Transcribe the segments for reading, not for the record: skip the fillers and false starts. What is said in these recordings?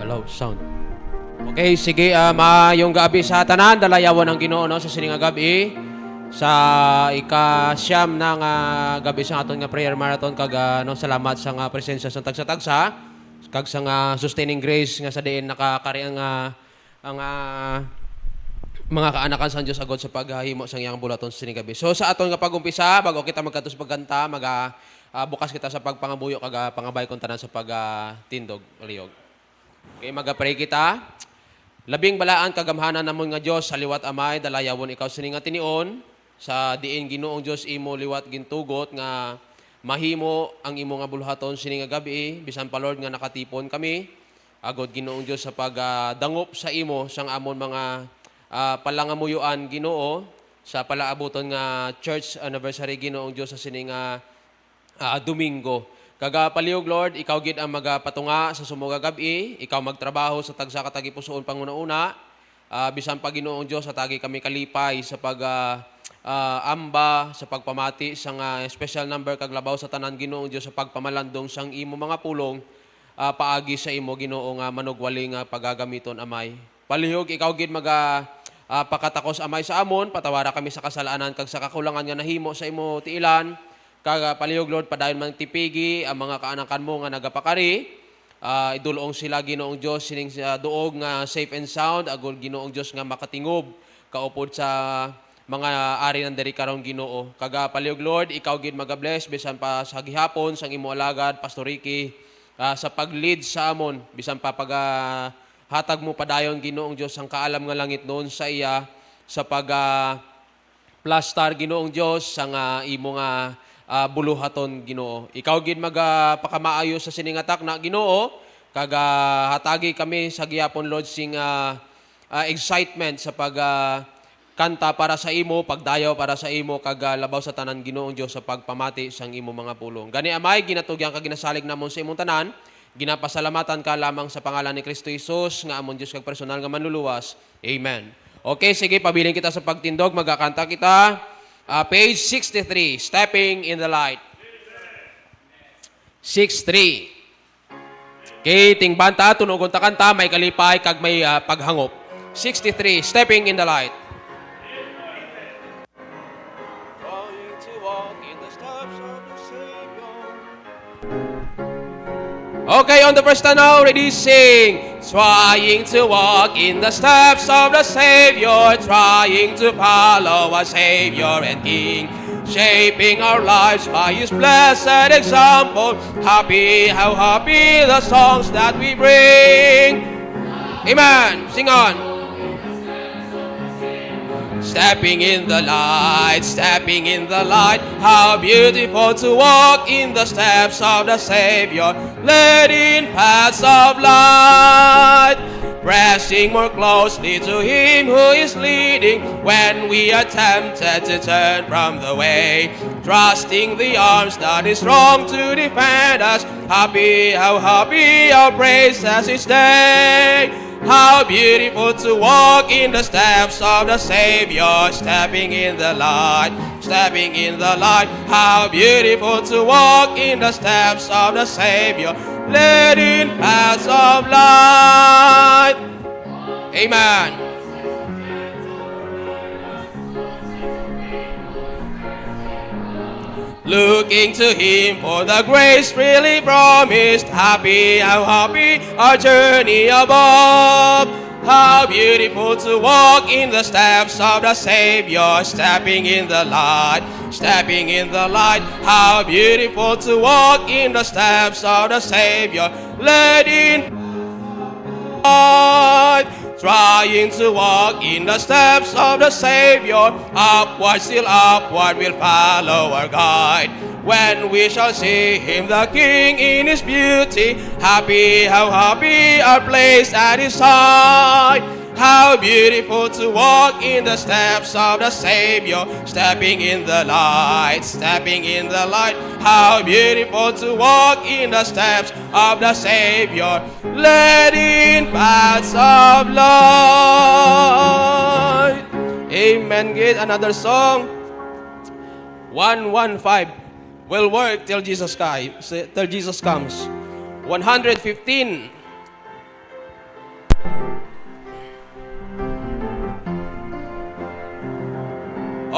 Allow sound. Okay, sige, maayong gabi sa tanan, dalayawan ang Ginoo no sa sining nga gabi sa ika-siyam ng gabi sa aton nga prayer marathon kag no salamat sa nga presensya sa tagsa-tagsa kag sa nga sustaining grace nga sa diin nakakari ang mga kaanakan sa Dios agod sa paghahimo sa iyang bulaton sa sining gabi. So sa aton nga pag-umpisa bago kita magkatus pagkanta, bukas kita sa pagpangabuyo kag pangabay kon tanan sa pagtindog liyog. Okay, mag-pray kita. Labing balaan kagamhanan namon nga Dios sa liwat amay dalayawon ikaw sining nga tinion sa diin Ginoong Dios imo liwat gintugot nga mahimo ang imo nga bulhaton sining nga gabi bisan pa Lord nga nakatipon kami agod Ginoong Dios sa pagdangop sa imo sang amon mga palangamuyuan Ginoo sa palaabuton nga church anniversary Ginoong Dios sa sining nga Domingo. Kagapaliyog Lord, ikaw gid ang magapatunga sa sumuga gabi, ikaw magtrabaho sa tagsa katagi pusoon panguna-una, bisan pa Ginoong Dios sa tagi kami kalipay sa amba sa pagpamati sang special number kag labaw sa tanan Ginoong Dios sa pagpamalandong sang imo mga pulong paagi sa imo Ginoo nga manugwali nga pagagamiton amay. Palihog ikaw gid pakatakos amay sa amon, patawara kami sa kasalanan kag sa kakulangan nga nahimo sa imo tiilan. Kag palihog Lord padayon man tipigi ang mga kaanakan mo nga nagapakari. Idulong sila Ginoong Dios sining duog nga safe and sound agol Ginoong Dios nga makatingob kaupod sa mga ari ng diri karon Ginoo. Kag palihog Lord ikaw gid magabless bisan pa sa gihapon sang imo alagad Pastor Ricky sa pag-lead sa amon bisan pa hatag mo padayon Ginoong Dios ang kaalam nga langit noon sa iya sa plastar Ginoong Dios sang imo nga buluhaton Ginoo. Ikaw gid magpakamaayo sa sining atak na Ginoo kag hatagi kami sa gihapon Lord sing excitement sa kanta para sa imo, pagdayaw para sa imo kag labaw sa tanan Ginoong Dios sa pagpamati sang imo mga pulong. Gani amay ginatugyan kag ginasalig namon sa imong tanan. Ginapasalamatan ka lamang sa pangalan ni Kristo Jesus nga amon Dios kag personal nga manluluwas. Amen. Okay, sige pabiling kita sa pagtindog, magkakanta kita. Page 63, Stepping in the Light. 63. Okay, tingbanta, tunugon ta kanta, may kalipay, kag may paghangop. 63, Stepping in the Light. Trying to walk in the steps of the Savior. Okay, on the first stand now, ready, sing. Trying to walk in the steps of the Savior, trying to follow our Savior and King, shaping our lives by His blessed example. Happy, how happy the songs that we bring. Amen. Sing on. Stepping in the light, stepping in the light. How beautiful to walk in the steps of the Savior, led in paths of light. Pressing more closely to Him who is leading when we are tempted to turn from the way. Trusting the arms that is strong to defend us. Happy, how happy our praise as each day. How beautiful to walk in the steps of the Savior, stepping in the light, stepping in the light. How beautiful to walk in the steps of the Savior, led in paths of light. Amen. Looking to Him for the grace freely promised. Happy, how happy our journey above. How beautiful to walk in the steps of the Savior, stepping in the light, stepping in the light. How beautiful to walk in the steps of the Savior, led in light. Trying to walk in the steps of the Savior, upward, still upward, we'll follow our guide. When we shall see Him, the King, in His beauty, happy, how happy our place at His side. How beautiful to walk in the steps of the Savior, stepping in the light, stepping in the light. How beautiful to walk in the steps of the Savior, led in paths of light. Amen. Get another song. 115. We'll work till Jesus comes. 115.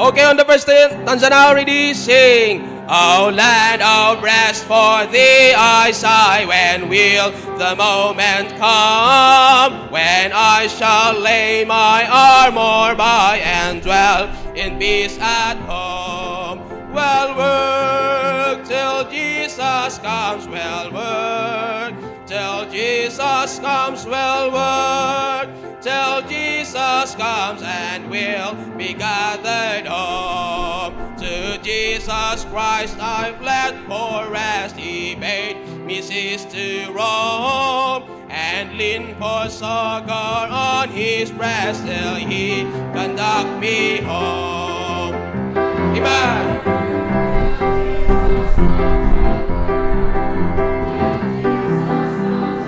Okay, on the first stanza now, ready, sing. O land of rest, for thee I sigh. When will the moment come when I shall lay my armor by and dwell in peace at home? Well work till Jesus comes, well work till Jesus comes, well work till Jesus comes, and we'll be gathered home. To Jesus Christ I fled for rest. He bade me cease to roam, and lean for succor on his breast till he conduct me home. Amen.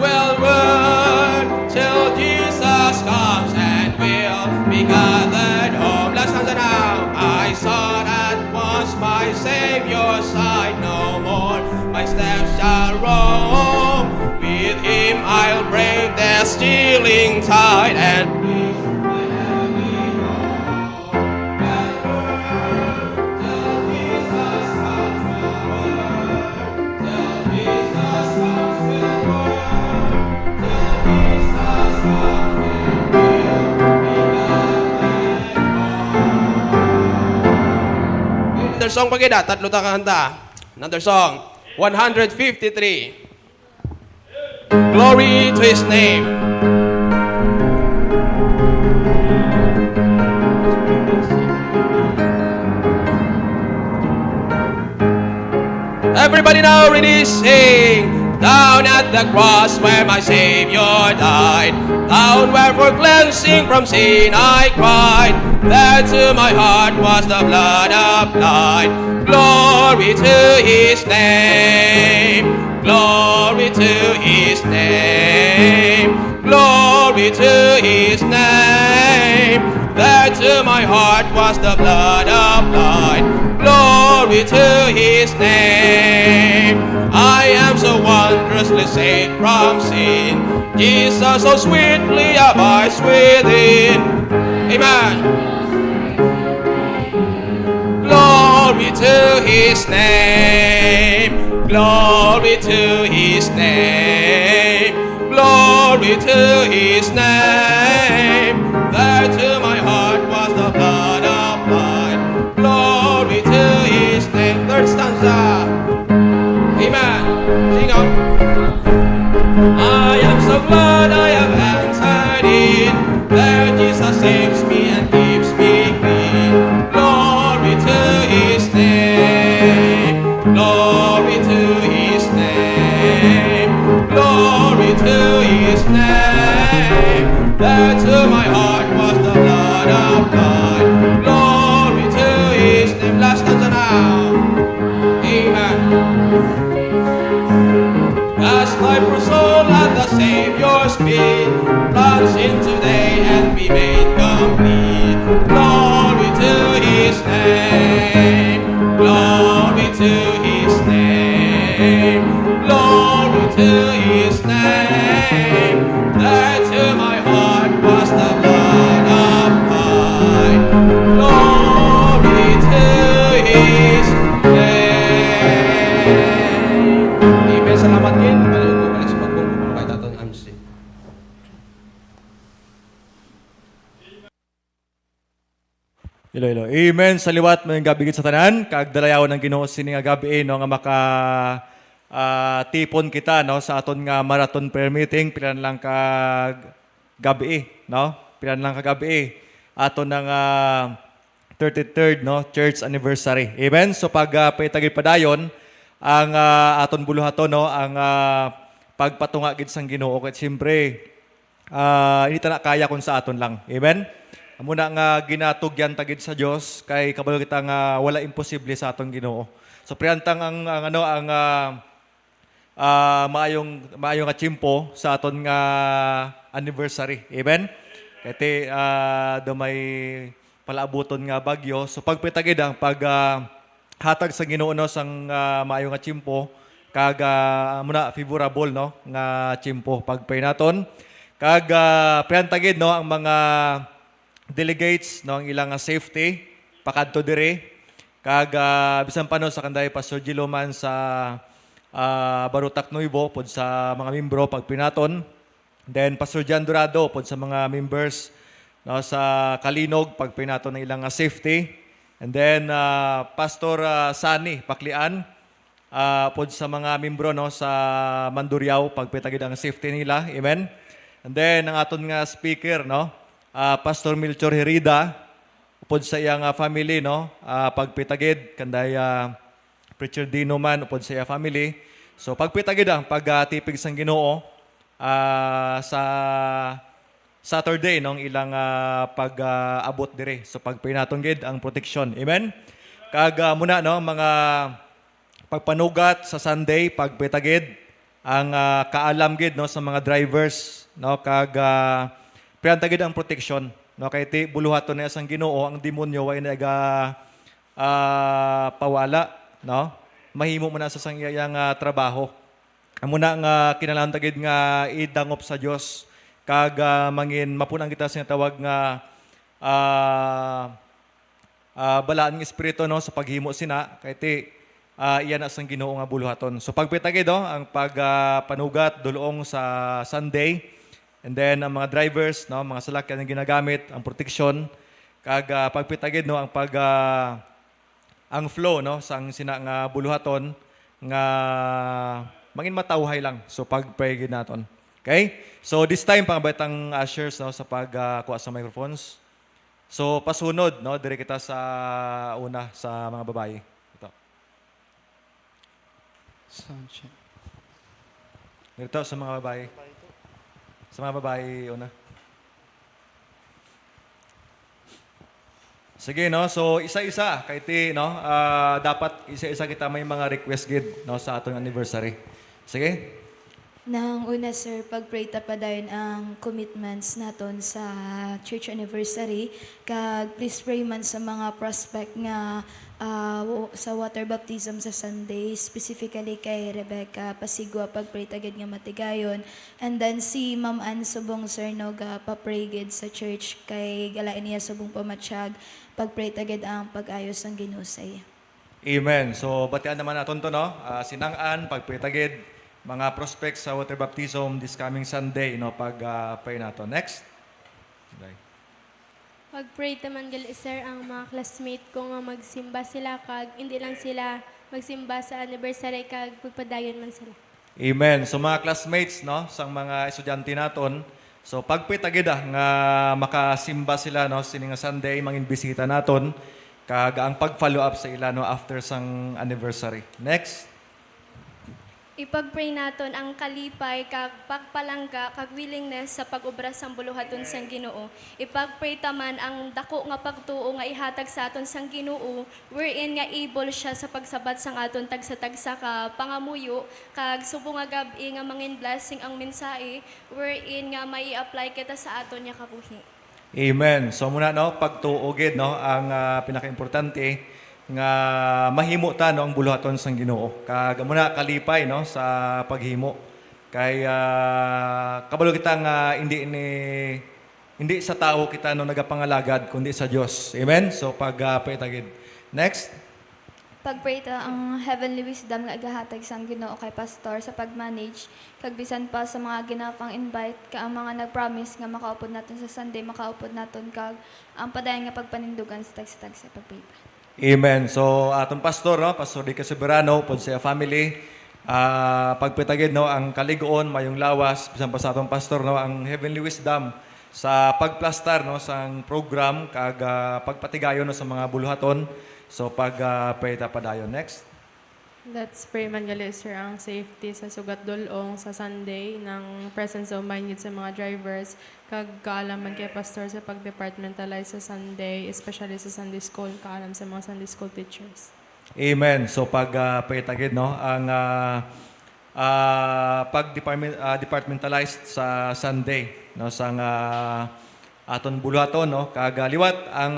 Well work till Jesus comes, and we'll be gathered home. Last stanza now. I sought at once my Savior's side, no more my steps shall roam. With him I'll brave the stealing tide and reach my heavenly home. Well work till Jesus comes, well work till Jesus comes, well work till Jesus comes, and we'll be gathered home. Another song pa kita, tatlo ta kanta. Another song, 153. Glory to His name. Everybody now ready, sing. Down at the cross where my Savior died, down where for cleansing from sin I cried, there to my heart was the blood applied. Glory to His name, glory to His name, glory to His name. There to my heart was the blood applied. Glory to His name. I am so wondrously saved from sin. Jesus so sweetly abides within. Amen. Glory to His name. Glory to His name. Glory to His name. There to my heart was the blood applied. Glory to His name. Third stanza. Amen. Sing on. I am so glad I have entered in. There Jesus saves me and keeps me clean. Glory to His name. Glory to His name. Glory to His name. There to my heart was the blood applied. Glory to His name. Last stanza now. Amen. As life for soul at the Savior's feet, plunge in today and be made complete. Glory to His name. Glory to His name. Glory to His name. There to my heart was the blood applied. Glory to His name. Amen. Salamat din. Balik ko balik sa pagkong kay Tatang MC. Hello, hello. Amen. Sa liwat mo yung gabi sa tanan, kaagdalayaw ng Ginoo sini nga gabi no nga maka tipon kita no sa aton nga marathon prayer meeting pilan lang ka gabi no? Pilan lang ka gabi aton nga 33rd no church anniversary. Amen. So pag paitagid padayon ang aton buluhaton no ang pagpatunga gid sang Ginoo ket siyempre hindi ta na kaya kun sa aton lang. Amen. Muna nga ginatugyan tagid sa Dios kay kabalo kita nga wala imposible sa aton Ginoo. So priantang ang maayong nga tiyempo sa aton nga anniversary. Amen. Kati do may palaabuton nga bagyo. So pagpitagid ang hatag sa Ginoo no sang maayong nga tiyempo kag muna favorable no nga tiyempo pagpay naton. Kag priantagid no ang mga delegates no ang ilang safety pakadto dire. Kag bisan pa no sa kanday Pastor Giloman sa Barutak Nuevo pod sa mga membro pag pinaton. Then Pastor Jan Dorado pod sa mga members no sa Kalinog pag pinaton ng ilang safety. And then Pastor Sani Paklian pod sa mga membro no sa Mandurriao pag pitagid ang safety nila. Amen. And then ang aton nga speaker no Pastor Melchor Herida upod sa iyang family no pagpitagid kanday preacher Dino man upod sa iyang family. So pagpitagid ang pagtipig sang Ginoo sa Saturday nung ilang pag-abot dire. So pagpinaton gid ang protection. Amen. Kag muna no mga pagpanugat sa Sunday pagpitagid ang kaalam gid no sa mga drivers no kag pinatagid ang protection. No kay ti buluhaton na sang Ginoo ang demonyo way naga pawala no mahimo man na sa sang iyang trabaho amo na nga kinahanglan tagid nga idangop sa Dios kag mangin mapunang kita sa tawag nga balaan ng espiritu no sa paghimo sina kay ti iyan na sang Ginoo nga buluhaton so pagpitagid ang pagpanugat dulong sa Sunday. And then ang mga drivers, no, mga salakyan na ginagamit, ang proteksyon, kag pagpitagid no ang ang flow no sang sina nga buluhaton nga mangin matawhay lang. So pag-pray gid naton. Okay? So this time pangabaytang ushers no sa pagkuha sa microphones. So pasunod no dire kita sa una sa mga babae. Ito. Sound check. Dito sa mga babae. Sa mga babae, una. Sige, no? So, isa-isa. Kahit no? Dapat isa-isa kita may mga request gid no? Sa atong anniversary. Sige? Nang una, sir, pag-pray ta pa dayon ang commitments naton sa church anniversary. Kag please pray man sa mga prospect nga sa water baptism sa Sunday, specifically kay Rebecca Pasigua, pag-pray tagid nga matigayon. And then si Ma'am Ann Subong, sir, no, pa-pray gid sa church kay galain niya subong pamatsyag, pag-pray tagid ang pag-ayos ng ginusay. Amen. So, batian naman natin to, no? Sinang-an, pagpitagid, mga prospects sa water baptism this coming Sunday, no? Pag-pray nato. Next. Okay. Mag-pray taman gali sir ang mga classmate ko nga magsimba sila kag hindi lang sila magsimba sa anniversary kag pagpadayon man sila. Amen. So mga classmates, no, sang mga estudyante naton, so pagpitagid nga makasimba sila no sining nga Sunday mangin bisita naton kag ang pag-follow up sa ila no after sang anniversary. Next. Ipag-pray naton ang kalipay kag pagpalangga kag willingness sa pag-obra sang buluhaton sang Ginoo. Ipag-pray taman ang dako nga pagtuo nga ihatag sa aton sang Ginoo wherein nga able siya sa pagsabat sang aton tagsa-tagsa ka pangamuyo kag subong nga gabi nga mangin blessing ang mensahe wherein nga mai apply kita sa aton nya kabuhi. Amen. So muna no pagtuo gid no ang pinaka-importante nga mahimo ta no ang buluhaton sang Ginoo. Kag muna kalipay no sa paghimo. Kay kabalo kita nga hindi sa tao kita no nagapangalagad kundi sa Dios. Amen. So pagpitagid. Next. Pag-pray ta ang heavenly wisdom nga igahatag sang Ginoo kay pastor sa pag-manage kag bisan pa sa mga ginapang invite ka ang mga nag-promise nga makaupod naton sa Sunday makaupod naton kag ang padayon nga pagpanindugan sa tagsa-tagsa pag-pray ta. Amen. So atong pastor no, Pastor Di Casoberano pod sa family pagpitagid no ang kaligoon mayong lawas bisan pa sa atong pastor no ang heavenly wisdom sa pagplastar no sang program kag pagpatigayon no sa mga buluhaton. So pag-pray ta padayon. Next. Let's pray man gali sir ang safety sa sugat dulong sa Sunday ng presence of mind sa mga drivers kag kaalaman kay pastor sa pag-departmentalize sa Sunday, especially sa Sunday school, kaalam sa mga Sunday school teachers. Amen. So pag-pray tagid no ang pag-departmentalized sa Sunday no sang aton buluhaton no kag liwat ang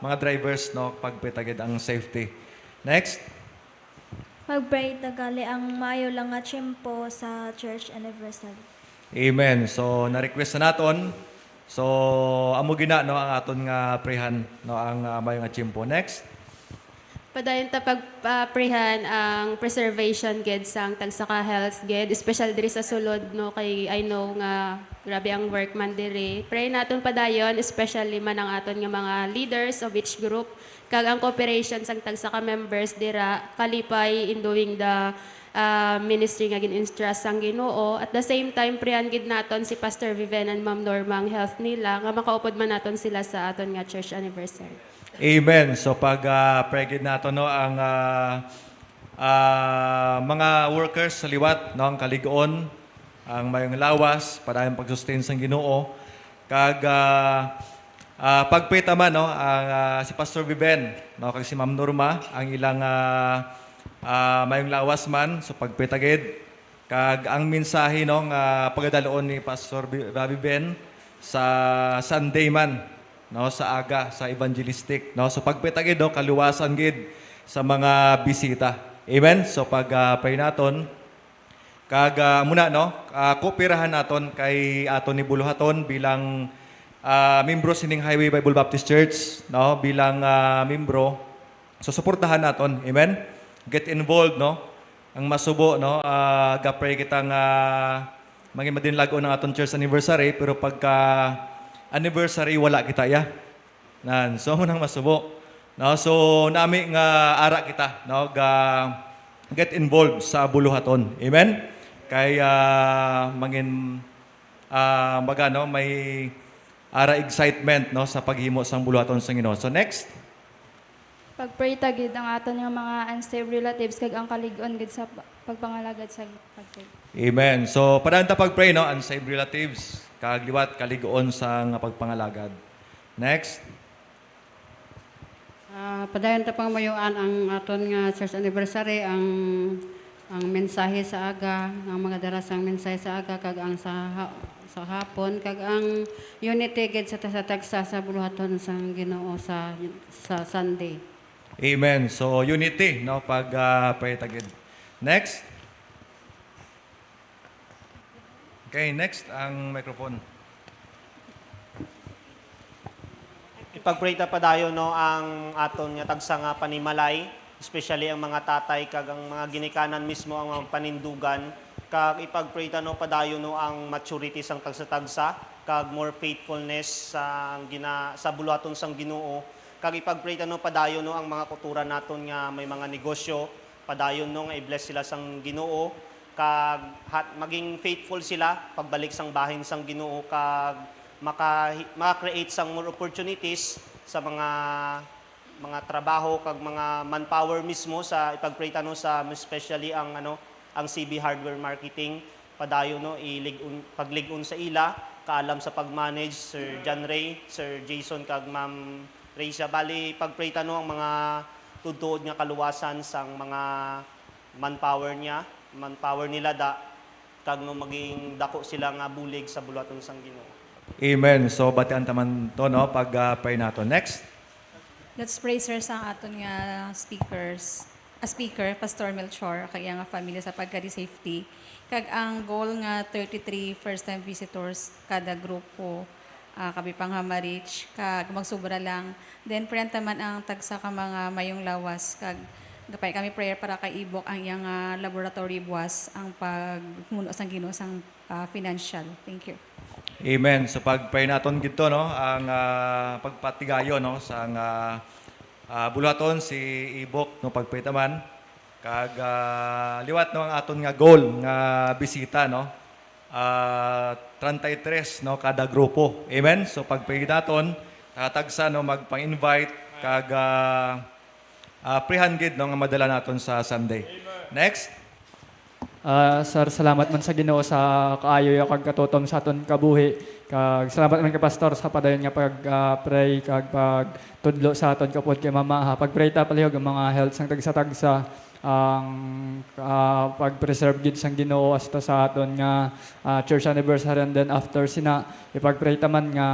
mga drivers no pagpitagid ang safety. Next. Mag-pray tagali ang mayo lang nga tiyempo sa church anniversary. Amen. So na-request na naton So amo gina no ang aton nga prehan no ang mayo nga chimpo. Next. Padayon ta pagprehan ang preservation gid sang tagsaka health gid, especially diri sa sulod no kay I know nga grabe ang work man diri. Pray naton padayon especially man ang aton nga mga leaders of each group kag ang cooperation sang tagsaka members dira kalipay in doing the ministry nga gin-entrust sang Ginoo. At the same time prehan gid naton si Pastor Viven and Ma'am Norma ang health nila nga makaupod man naton sila sa aton nga church anniversary. Amen. So pag pregid nato no ang mga workers sa liwat no ang kaligon, ang mayong lawas para ang pag-sustain sang Ginoo kag pagpita man no ang si Pastor Viven no kag si Ma'am Norma ang ilang mayong lawas man so pagpita gid kag ang mensahe no nga pagadaloon ni Pastor Viven sa Sunday man no sa aga sa evangelistic no so pagpita gid no kaluwasan gid sa mga bisita. Amen. So pag pray naton kag muna no kooperahan naton kay aton ni Buluhaton bilang membro sining Highway Bible Baptist Church no bilang membro so suportahan naton. Amen. Get involved no ang masubo no ga-pray kitang maging madinlagon ng aton church anniversary pero pagka anniversary wala kita ya. Nan so nang masubo. No so nami nga ara kita no ga get involved sa Buluhaton. Amen. Kay mangin baga no may ara excitement no sa paghimo sang Buluhaton sa Ginoo. So next. Pag-pray tagid ang aton nga mga unsaved relatives kag ang kalig-on gid sa pagpangalagad sa pag-pray. Amen. So padaan ta pag-pray no unsaved relatives kag liwat kaligoon sa nga pagpangalagad. Next. Padayon ta pang mayuan ang aton nga church anniversary ang mensahe sa aga, ang mga darasang mensahe sa aga kag ang sa hapon kag ang unity gid sa tagsa sa Buluhaton sang Ginoo sa Sunday. Amen. So unity no pag pray tagid. Next. Okay, next ang microphone. Ipag-pray ta padayon no ang aton nga tagsa nga panimalay, especially ang mga tatay kag ang mga ginikanan mismo ang mga panindugan kag ipag-pray ta no padayon no ang maturity sang tagsa-tagsa kag more faithfulness sa Buluhaton sang Ginoo kag ipag-pray ta no padayon no ang mga kultura naton nga may mga negosyo padayon no nga i-bless sila sang Ginoo kag maging faithful sila pagbalik sang bahin sang Ginoo kag maka-create sang more opportunities sa mga trabaho kag mga manpower mismo sa ipag-pray ta no sa especially ang CB Hardware Marketing padayon no pagligon sa ila kaalam sa pag-manage Sir John Ray, Sir Jason kag Ma'am Raysia bali pag-pray ta no ang mga tudtuod nga kaluwasan sang mga manpower nila kag no maging dako sila nga bulig sa Buluhaton sang Ginoo. Amen. So batian taman to no pag pray nato. Next. Let's pray sir sa aton nga speaker Pastor Melchor kag nga family sa pagkadi safety kag ang goal nga 33 first time visitors kada grupo kabi pang hamarich kag magsubra lang then prayer taman ang tagsa ka mga mayong lawas kag gapay kami prayer para kay ibok ang iyang laboratory buwas ang pagmuno sang Ginoo sang financial. Thank you. Amen. So pag-pray naton gito no ang pagpatigayon no sa Buluhaton si Ibok no pagpray taman kag liwat no ang aton nga goal nga bisita no 33 no kada grupo. Amen. So pag-pray naton tagsa no magpang-invite kag prehan gid no nga madala naton sa Sunday. Next. Sir, salamat man sa Ginoo sa kaayo kag katutom sa aton kabuhi. Kag salamat man kay pastor sa padayon nga pag-pray kag pagtudlo sa aton kapod kay mama. Pag-pray ta palihog ang mga health sang tagsa-tagsa ang pag-preserve gid sang Ginoo hasta sa aton nga church anniversary and then after sina ipag-pray ta man nga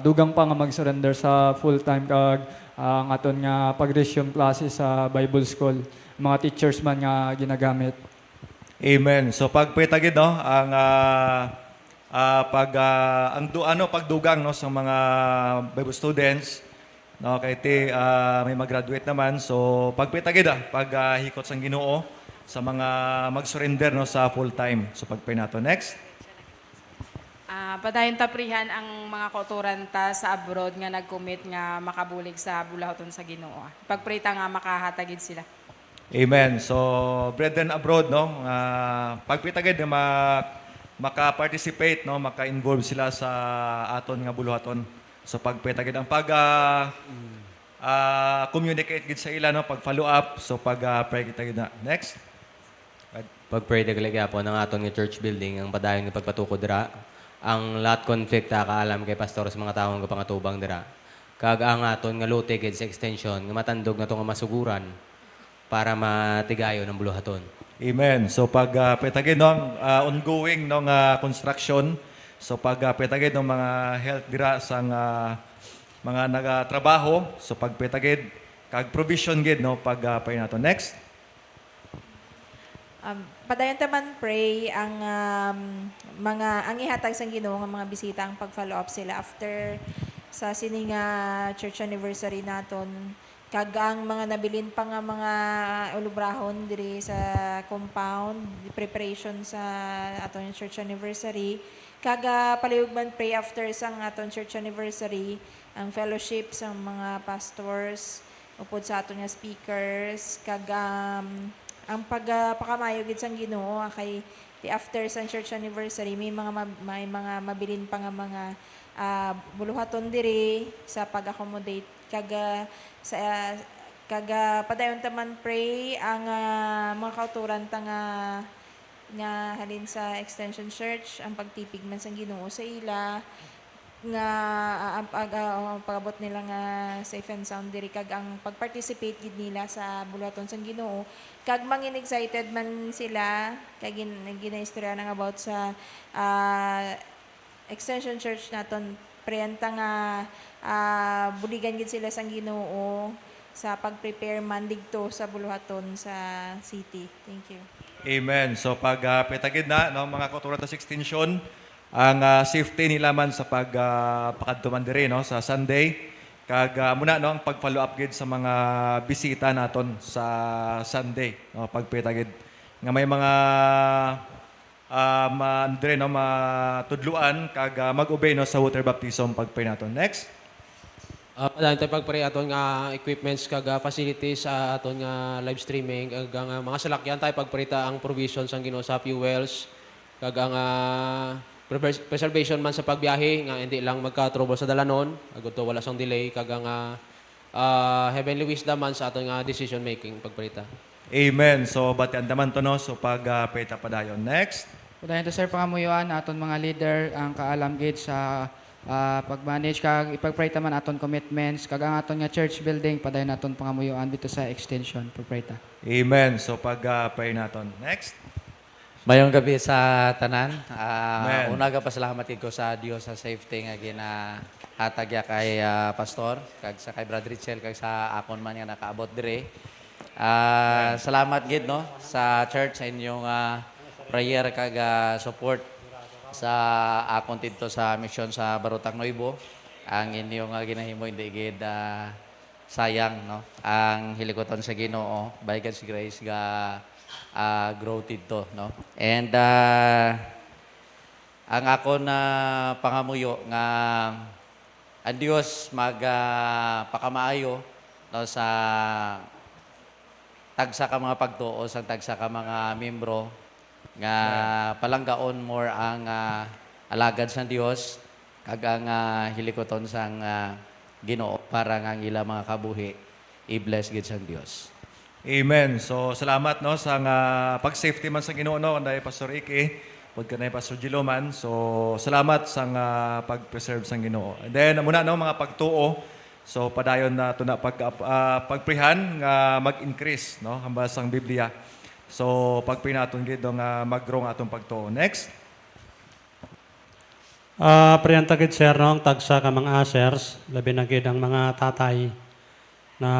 dugang pa nga mag-surrender sa full time kag ang aton nga pag-resume classes sa Bible School. Mga teachers man nga ginagamit. Amen. So pagpray tagid no ang pagdugang no sa mga Bible students no kay may mag-graduate naman so pagpitagid paghikot sang Ginoo sa mga mag-surrender no sa full time. So pagpay nato next. Padayon taprihan ang mga kauturan ta sa abroad nga nag-commit nga makabulig sa bulahoton sa Ginoo. Pagpray ta nga makahatagid sila. Amen. So brethren abroad no pagpitagid na maka-participate no maka-involve sila sa aton nga buluhaton. So pagpitagid ang communicate gid sa ila no pag follow up so pray kita gid na. Next. Pag-pray dagali po ng aton nga church building ang padayon nga pagpatukod dira. Ang lahat conflict kaalam kay pastor sa mga tawo nga pangatubang dira. Kag ang aton nga lote gid sa extension nga matandog na to nga masuguran para matigayon ang buluhaton. Amen. So petagid no ongoing no nga construction. So petagid no mga health dira sang mga nagatrabaho. So petagid kag provision gid no pay nato. Next. Padayon taman pray ang ang ihatag sang Ginoo nga mga bisita ang pag-follow up sila after sa sining church anniversary naton kag ang mga nabilin pa nga mga ulubrahon diri sa compound preparation sa aton church anniversary kag palihugman pray after sang aton church anniversary ang fellowship sa mga pastors upod sa aton nga speakers kag ang pagpakamayo gid sang Ginoo kay after sa church anniversary may mga mabilin pa nga mga buluhaton diri sa pag-accommodate kag padayon taman pray ang mga kauturan ta nga halin sa extension church ang pagtipig man sang Ginoo sa ila nga pag-abot nila nga safe and sound diri kag ang pag-participate gid nila sa buluhaton sang Ginoo kag mangin excited man sila kag ginaistorya nang about sa extension church naton preyanta nga buligan gid sila sang Ginoo sa pag-prepare man digto sa buluhaton sa city. Thank you. Amen. So petagid na no mga kauturan sa extension ang safety nila man sa pakadtuman diri no sa Sunday kag muna no ang pag-follow up gid sa mga bisita naton sa Sunday no pagpitagid nga may mga dire no matudluan kag mag-obey no sa water baptism pagpray naton. Next. Padayon tayo pagpray aton nga equipments kag facilities sa aton nga live streaming kag ang mga salakyan tayo pagparita ang provisions ang Ginoo sa fuels kag ang preservation man sa pagbiyahe nga hindi lang magka-trouble sa dalanon agud to wala sang delay kag ang heavenly wisdom man sa aton nga decision making pagparita. Amen. So batian naman to no so pagpita padayon. Next. Padayon to sir pangamuyuan aton mga leader ang kaalam gid sa pag-manage kag ipagpray man aton commitments kag ang aton nga church building padayon naton pangamuyuan dito sa extension pagprayta. Amen. So pag-pray naton. Next. Mayong gabi sa tanan. Una pasalamat ko sa Dios sa safety nga ginahatag ya kay pastor kag sa kay Brother Richel kag sa akon man nga nakaabot dire. Salamat gid no sa church sa inyong prayer kag support sa akon dito sa mission sa Barutang Nuevo. Ang inyong ginahimo hindi gid sayang no. Ang hilikoton sa Ginoo by God's grace growth dito no. And ang ako na pangamuyo nga ang Dios pakamaayo no sa tagsa ka mga pagtuo sa tagsa ka mga membro nga palanggaon more ang alagad sa Dios kag ang hilikoton sang Ginoo para nga ang ila mga kabuhi i-bless gid sang Dios. Amen. So salamat no sa pag-safety man sa Ginoo no kanday Pastor Ike, pagka na Pastor Giloman. So salamat sa pag-preserve sa Ginoo. And then muna no mga pagtuo. So padayon na to na pagprihan nga mag-increase no hambal sang Biblia. So pagpri naton gid nga mag-grow atong pagtuo. Next. Priyanta gid sir no tagsa ka mga ashers labi na gid ang mga tatay na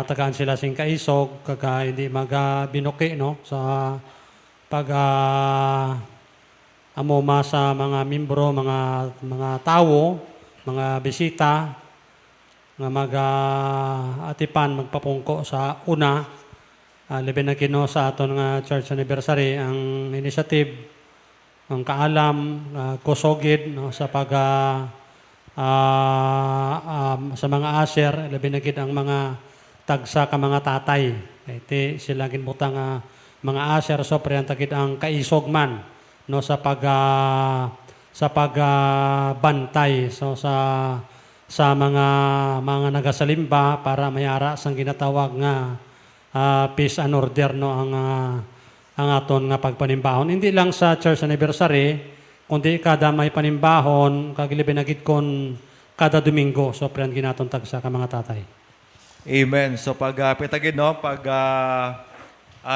tagaan sila sing kaisog kag hindi magabinuki no sa pag amuma sa mga membro, mga tao, mga bisita, nga mag-atipan, magpapungko sa una, labi na kino sa aton nga church anniversary, ang initiative, ang kaalam, kusogid no, sa sa mga asher, labi na gid ang mga tagsa ka mga tatay. Iti sila ginbutang mga asher, so priantagid ang kaisog man no, sa pagbantay so sa mga nagasalimba para mayara sang ginatawag nga peace and order no ang aton nga pagpanimbahon. Hindi lang sa church anniversary, kundi kada may panimbahon kagilibin na gid kon kada Domingo. So priyan ginaton tagsa ka mga tatay. Amen. So pitagid no,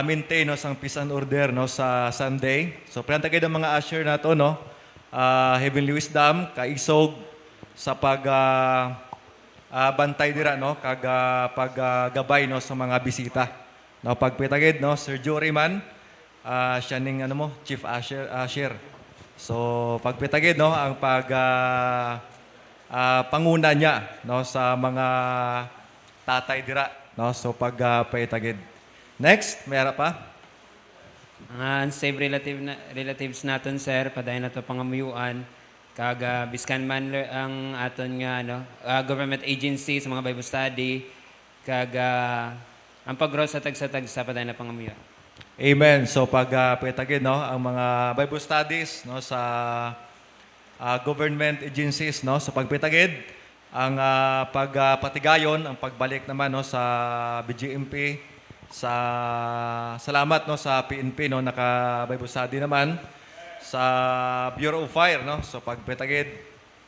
maintain no sang peace and order no sa Sunday. So priantagid ang mga usher nato no. Heavenly wisdom, kaisog sa bantay dira no, paggabay no sa mga bisita. No, pagpitagid no, Sir Joryman, siya ning chief usher. So pagpitagid no ang panguna niya no sa mga tatay dira no. So pagpitagid. Next, mayara pa? Mga unsaved relatives naton, sir, padayon na to pangamuyuan. Kag biskan man ang aton nga government agency sa mga Bible study. Kag ang pag-grow sa tagsa padayon na pangamuyuan. Amen. So pagpitagid no ang mga Bible studies no sa government agencies no, sa pagpitagid, ang pagpatigayon, ang pagbalik naman no sa BGMP, sa salamat no sa PNP no, naka Bible study naman sa Bureau of Fire no. So pagpitagid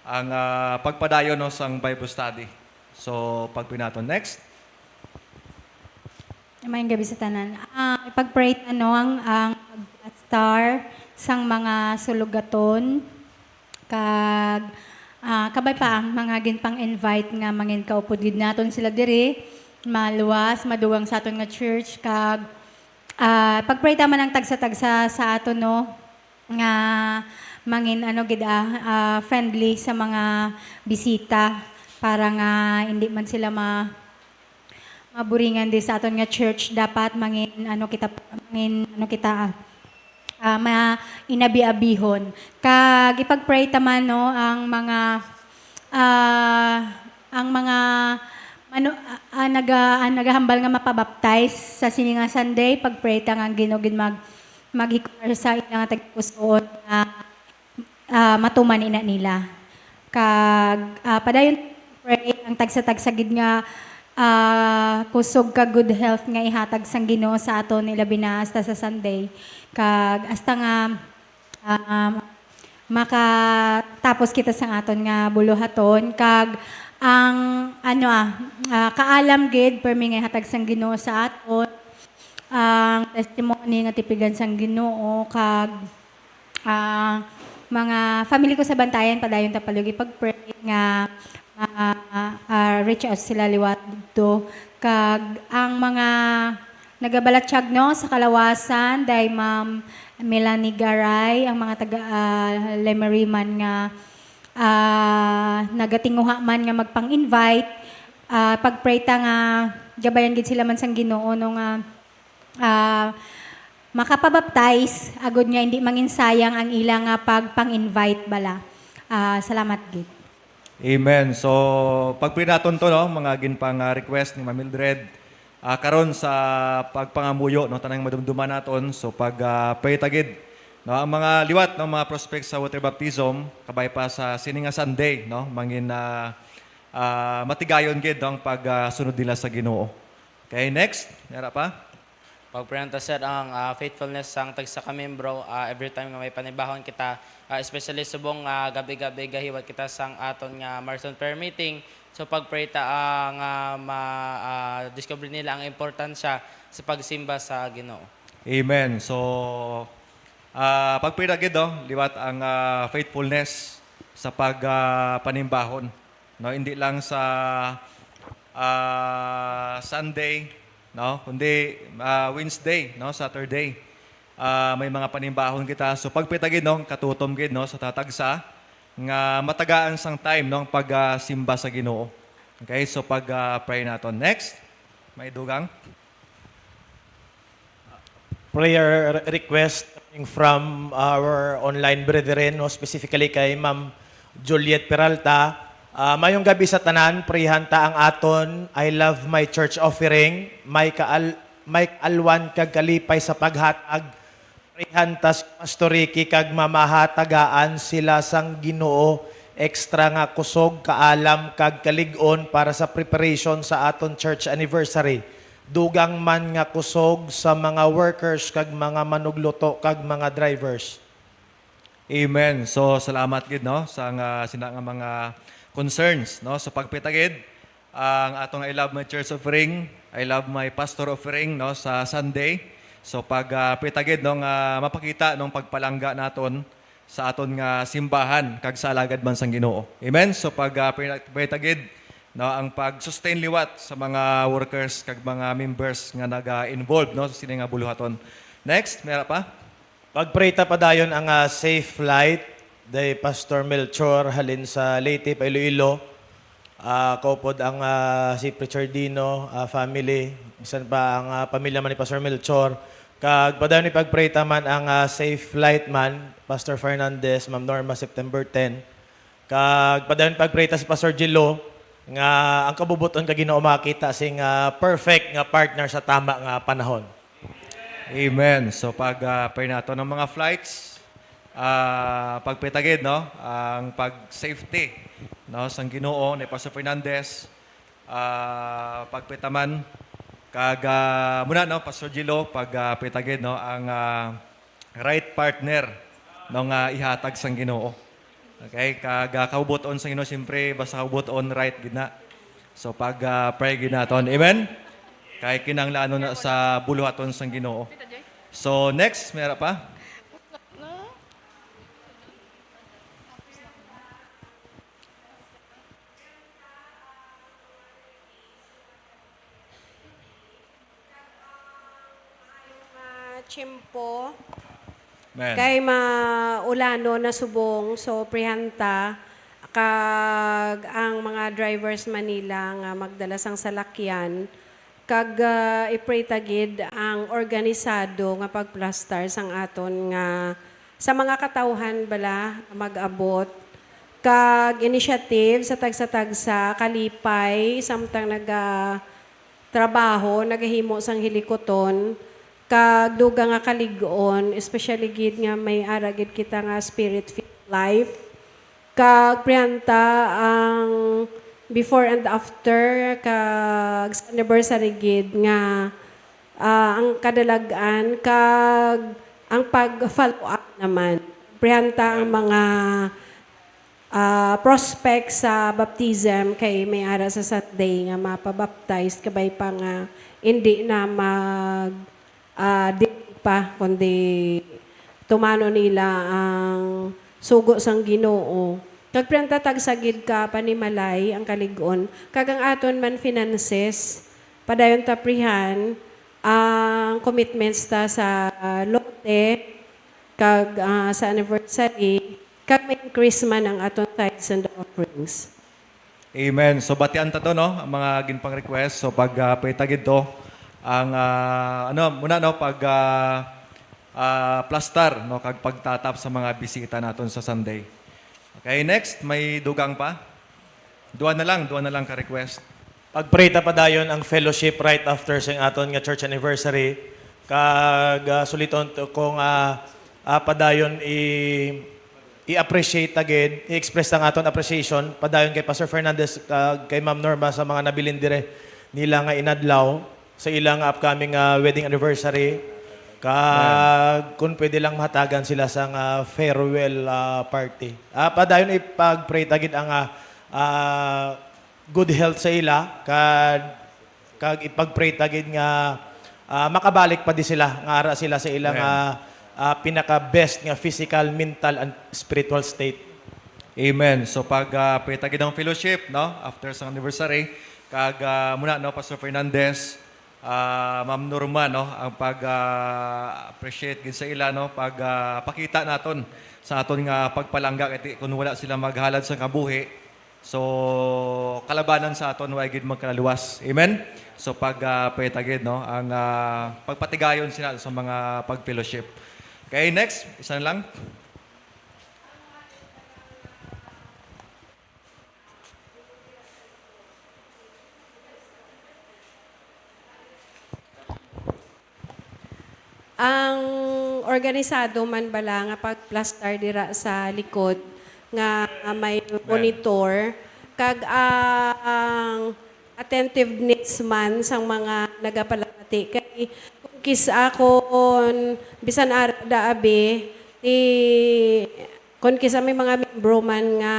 ang pagpadayon no sang Bible study. So pagpinaton next. Mayong gabi sa tanan. Ipag-pray ang star sang mga sulugaton kag kabay pa ang mga ginpang invite nga mangin kaupod gid naton sila diri maluwas madugang sa aton nga church kag pag-pray ta man ang tagsa-tagsa sa aton no nga mangin gid friendly sa mga bisita para nga hindi man sila maburingan di sa aton nga church. Dapat mangin kita inabi-abihon kag ipag-pray taman no ang mga nagahambal nga mapabaptize sa sininga Sunday. Pag-pray ta nga ginugid maghikar sa ilang tagpusoon matuman ina nila kag padayon pray ang tagsa-tagsa gid nga kusog ka good health nga ihatag sang Ginoo sa aton ilabi na hasta sa Sunday kag hasta nga makatapos kita sang aton nga buluhaton kag ang kaalam gid permi nga ihatag sang Ginoo sa aton ang testimony nga tipigan sang Ginoo kag mga family ko sa Bantayan padayon ta palugi pag-pray nga reach out sila liwat dito kag ang mga nagabalatsyag no sa kalawasan dahil Ma'am Melanie Garay ang mga taga Lemery man nga nagatinguha man nga magpang-invite pag-pray ta nga gabayan gid sila man sang Ginoo no nga makapabaptize agud nga hindi manginsayang ang ilang pagpang-invite bala. Salamat gid. Amen. So, pagpinaton to, no, mga ginpang request ni Ma'am Mildred, karon sa pagpangamuyo, no, tanang madumduman naton. So, pag-pray tagid, no, ang mga liwat, no, mga prospects sa water baptism, kabay pa sa sininga Sunday, no, mangin matigayon gid ang pagsunod nila sa Ginoo. Okay, next. Yara pa? Pagprenta sir ang faithfulness sang tagsa ka membro every time nga may panibahon kita especially subong gabi-gabi gahiwat kita sang aton nga marathon prayer meeting. So pagpray ta discover nila ang importansya sa pagsimba sa Ginoo. Amen. So pagpray gid liwat ang faithfulness sa pagpanimbahon. No, hindi lang sa Sunday, no, kundi Wednesday, no, Saturday. may mga panimbahon kita. So pagpitagid no, katutom gid no sa tatagsa nga matagaan sang time no pag simba sa Ginoo. Okay, so pray naton. Next, may dugang. Prayer request coming from our online brethren, no, specifically kay Ma'am Juliet Peralta. Mayong gabi sa tanan, prihan ta ang aton I Love My Church offering. Mike Alwan kag kalipay sa paghatag. Prihan ta si Pastor Ricky kag mamahatagaan sila sang Ginoo extra nga kusog, kaalam kag kalig-on para sa preparation sa aton church anniversary. Dugang man nga kusog sa mga workers kag mga manugluto kag mga drivers. Amen. So salamat gid no sa nga sina nga mga concerns no sa pagpitagid ang atong I Love My Church offering, I Love My Pastor offering no sa Sunday. So pagpitagid no nga mapakita nung pagpalangga naton sa aton nga simbahan kag sa alagad man sang Ginoo. Amen. So pagpitagid no ang pag-sustain liwat sa mga workers kag mga members nga naga-involved no sa sini nga buluhaton. Next, meron pa? Pagpray ta padayon ang safe flight day Pastor Melchor halin sa Leyte pa Iloilo. Kaupod ang si Richardino family, bisan pa ang pamilya man ni Pastor Melchor. Kag padayon ni pagpray ta man ang safe flight man Pastor Fernandez, Ma'am Norma September 10. Kag padayon pagpray ta si Pastor Gilo nga ang kabubuton kag Ginoo makita sing perfect nga partner sa tama nga panahon. Amen. So pray nato ng mga flights, pagpitagid no, ang pag-safety no sang Ginoo ni Pastor Fernandez, pagpitaman kag muna no Pastor Gilo pagpitagid no ang right partner no nga ihatag sang Ginoo. Okay, kag kaubuton sa Ginoo siyempre basta kaubuton right gid na. So pray gid naton. Amen. Kay kinanglanon na sa buluhaton sang Ginoo. So next, meron pa? Chimpo. Man. Kay maulano na subong, so prihanta kag ang mga drivers Manila nga magdala sang salakyan kag i-pray tagid ang organisado nga pagplastar sang aton nga sa mga katawhan bala mag-abot kag initiative sa tagsa-tagsa kalipay samtang trabaho nagahimo sang hilikoton kag duga nga kalig-on, especially gid nga may ara gid kita nga spirit fit life. Kag prihanta ang before and after kag anniversary gid nga ang kadalagan kag ang pag-follow up naman. Prihanta ang mga prospect sa baptism kay may ara sa Saturday nga mapabaptize kabay pa nga hindi na di pa, kundi tumano nila ang sugo sang Ginoo. Kag prenta tagsagid ka panimalay ang kalig-on. Kag ang aton man finances, padayon taprihan ang commitments ta sa lote, kag sa anniversary, kag may increase man ang aton tithes and offerings. Amen. So batian ta to no, ang mga ginpang request. So pagpitagid to ang muna no plastar no kag pagtatap sa mga bisita naton sa Sunday. Okay, next may dugang pa. Duwa na lang ka request. Pagpray ta padayon ang fellowship right after sa aton nga church anniversary kag suliton to kung padayon i-appreciate agad, i-express ang aton appreciation padayon kay Pastor Fernandez kay Ma'am Norma sa mga nabilin dire nila nga inadlaw sa ilang upcoming wedding anniversary. Kag kung pwede lang mahatagan sila sa farewell party. Padayon ipag-pray tagid ang good health sa ila kag ipag-pray tagid nga makabalik pa di sila nga ara sila sa ilang pinaka best nga physical, mental and spiritual state. Amen. So pag-pray tagid ang fellowship no after sa anniversary kag muna no Pastor Fernandez Ma'am Norma, no, ang pag-appreciate gid sa ila, no, pakita naton sa aton nga pagpalangga kay kung wala sila maghalad sa kabuhi. So kalabanan sa aton way gid magkalaluwas. Amen. So pagpaytagid, no, ang pagpatigayon sila sa mga pag-fellowship. Okay, next, isa na lang. Ang organisado man bala nga pagplastar dira sa likod nga may monitor kag ang attentiveness man sang mga nagapalati kay kung kis akon bisan ara daabi kung kisa may mga membro man nga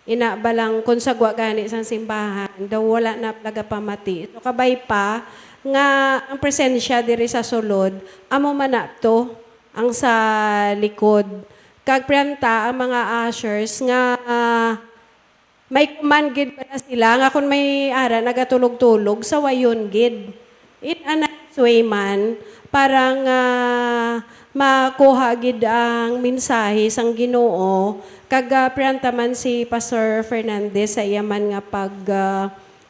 ina balang kung sagwa gani sang simbahan daw wala na nagapamati ito kabay pa nga ang presensya diri sa sulod amo man na to ang sa likod kag prenta ang mga ushers nga may command gid pala sila nga kung may ara nagatulog-tulog sa wayon gid in a nice way man parang makuha gid ang mensahe sang Ginoo kag prenta man si Pastor Fernandez sa iyaman nga pag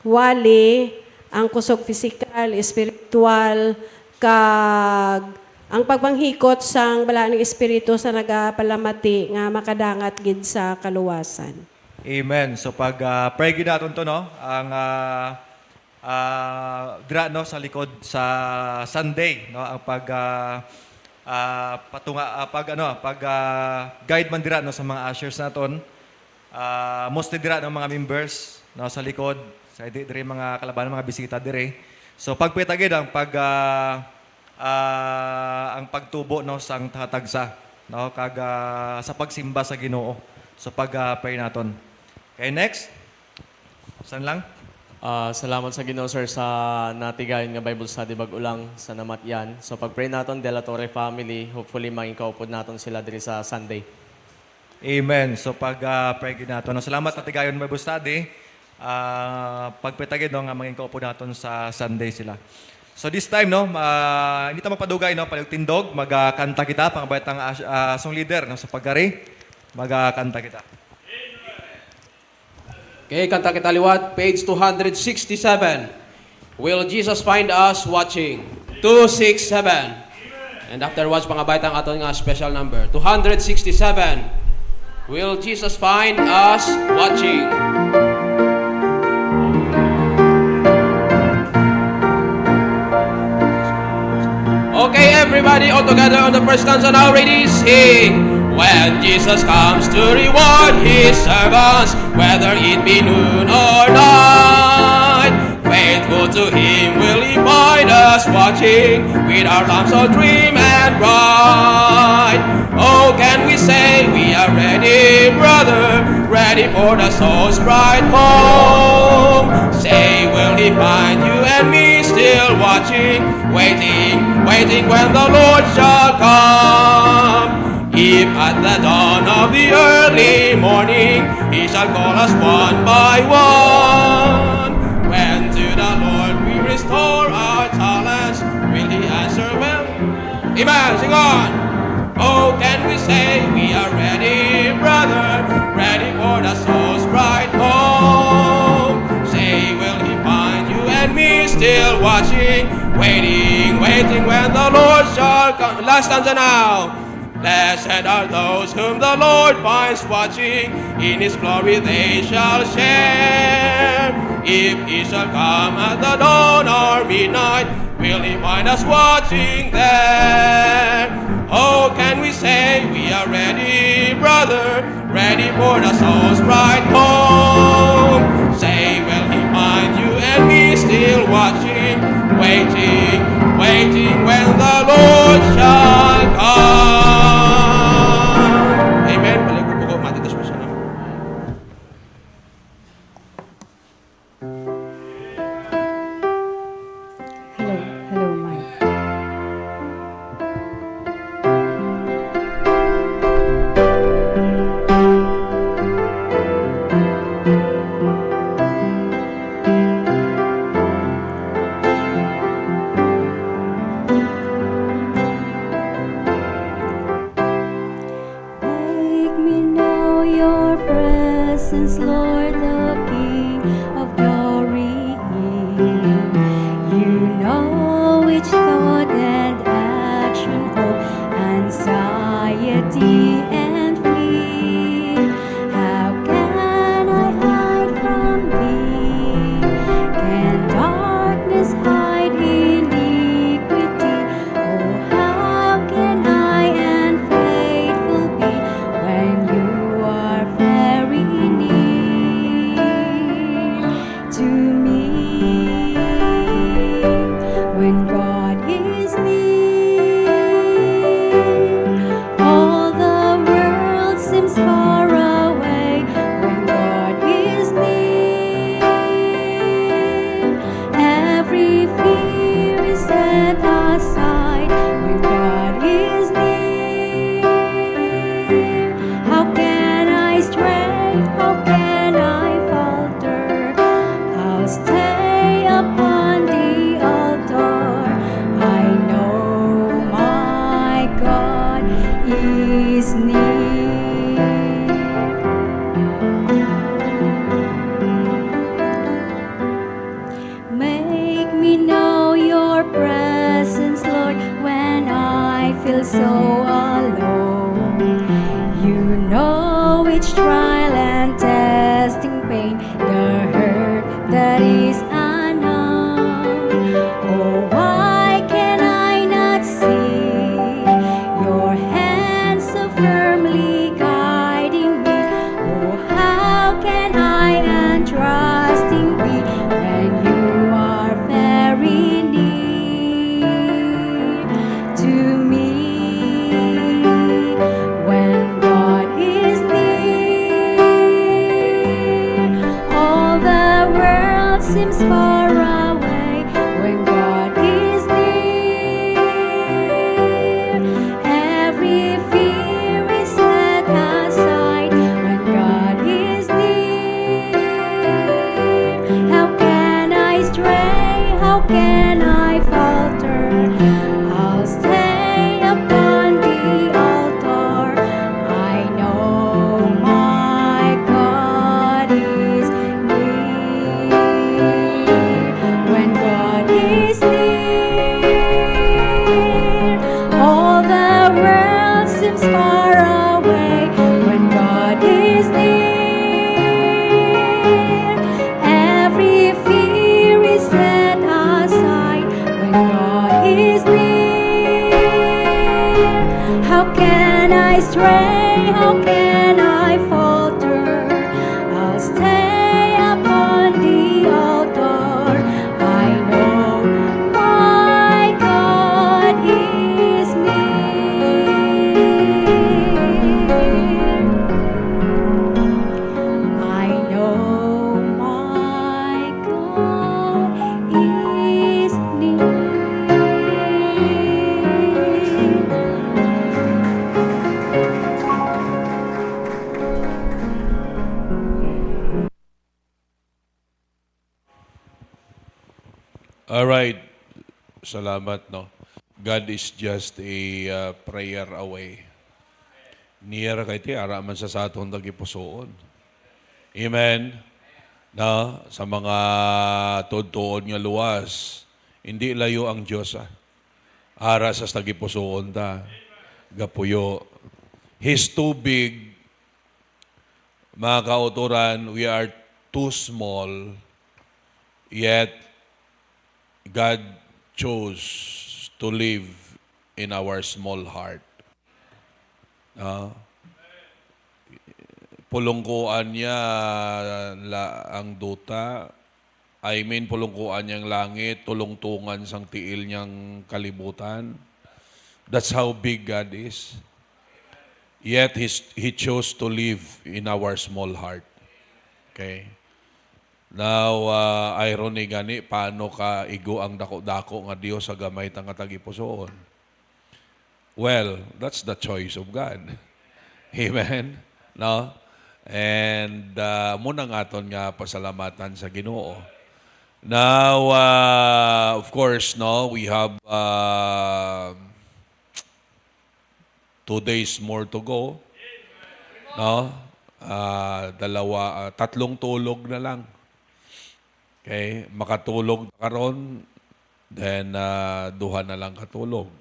wali ang kusog pisikal, espiritual, kag ang pagpanghikot sang balaang espiritu sa nagapalamati nga makadangat gid sa kaluwasan. Amen. So pag-pray gid naton to, no, ang dira, no, sa likod sa Sunday, no, ang guide man dira, no, sa mga ushers naton. Mostly dira ng mga members, no, sa likod. Sa dire mga kalaban, mga bisita dire. So pagpitagid ang ang pagtubo, no, sang tatagsa, no, kag sa pagsimba sa Ginoo. So pray naton. Okay, next. Saan lang? Salamat sa Ginoo, sir, sa natigayon nga Bible study bag-ulang sa namatyan. So pag-pray naton De La Torre family, hopefully maging kaupod naton sila diri sa Sunday. Amen. So pray gid naton. Salamat sa tigayon Bible study. Pagpitagid, no, nga maging kaupo naton sa Sunday sila. So this time, no, hindi ta magpadugay, no, palugtindog, magkanta kita pangabaytang song leader, no, sa pagkari, magkanta kita. Okay, kanta kita liwat, page 267. Will Jesus find us watching? 267. And afterwards, pangabaytang aton nga special number, 267. Will Jesus find us watching? Okay, everybody, all together on the first stanza now, ready, sing. When Jesus comes to reward his servants, whether it be noon or night, faithful to him will he find us watching, with our lamps all trim and bright. Oh, can we say we are ready, brother, ready for the soul's bright home? Say, will he find you and me still watching, waiting when the Lord shall come? If at the dawn of the early morning he shall call us one by one, when to the Lord we restore our talents, will he answer well? Amen. Sing on. Oh, can we say we are ready, brother, ready for the soul's bright home? Say, will he find you and me still watching, waiting when the Lord shall come? Last stanza now. Blessed are those whom the Lord finds watching, in his glory they shall share. If he shall come at the dawn or midnight, will he find us watching there? Oh, can we say we are ready, brother, ready for the soul's bright home? Say, will he find you and me still watching, waiting when the Lord shall come? Amen. Balik po mati tas mo siya na. Hello, Mike. presence, Lord, the King of glory. You know each thought and action, hope, anxiety, and fear. How can I hide from thee? Can darkness hide iniquity? Oh, how can I and faithful be when you are very near to me? When God is near, all the world seems far away. When God is near, every fear is set aside. When God is near, how can I stray? How can I falter? I'll stay upon the altar. I know my God is near. Make me know your presence, Lord, when I feel so alone. You know each trial and testing pain, the hurt that is unknown. Oh, why can I not see your hand so firmly guiding me? Oh, how can I untrusting be when you are very near to me? When God is near, all the world seems far away. When God is near, every fear is set aside. When God is near, how can I stray? How can I falter? I'll stay upon the altar. I know my God is near. When God is near, all the world seems far away. When God is near, every fear is set aside. When God is near, how can I stray? How can I falter? I'll stay upon the altar. I know my God is near. I know my God is near. All right. Salamat, no? God is just a prayer away. Near kay ti, ara man sa atong tagipusoon. Amen? No? Sa mga tuod-tuod nga luwas, hindi layo ang Diyos. Ara sa tagipusoon ta. Gapuyo. He's too big. Mga kauturan, we are too small, yet God chose to live in our small heart. Pulungkuan niya ang duta, pulungkuan niyang langit, tulungtungan sang tiil niyang kalibutan. That's how big God is. Yet He chose to live in our small heart. Okay? Now, irony gani, paano ka igo ang dako-dako nga Dios sa gamay tang tagipusoon? Well, that's the choice of God. Amen? No? And muna nga aton nga pasalamatan sa Ginoo. Now, of course, no, we have 2 days more to go. No? tatlong tulog na lang. Okay, makatulog karon, then duha na lang katulog.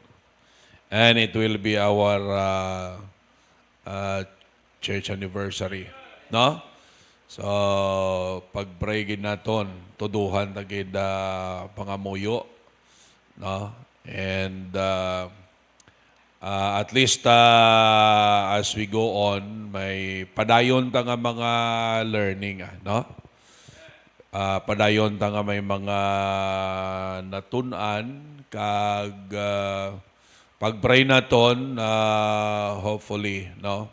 And it will be our church anniversary, no? So pag-pray gid naton, tuduhan ta gid pangamuyo, no? And at least as we go on, may padayon ta nga mga learning, no? Padayon ta nga may mga natun-an kag pag-pray naton, hopefully, no?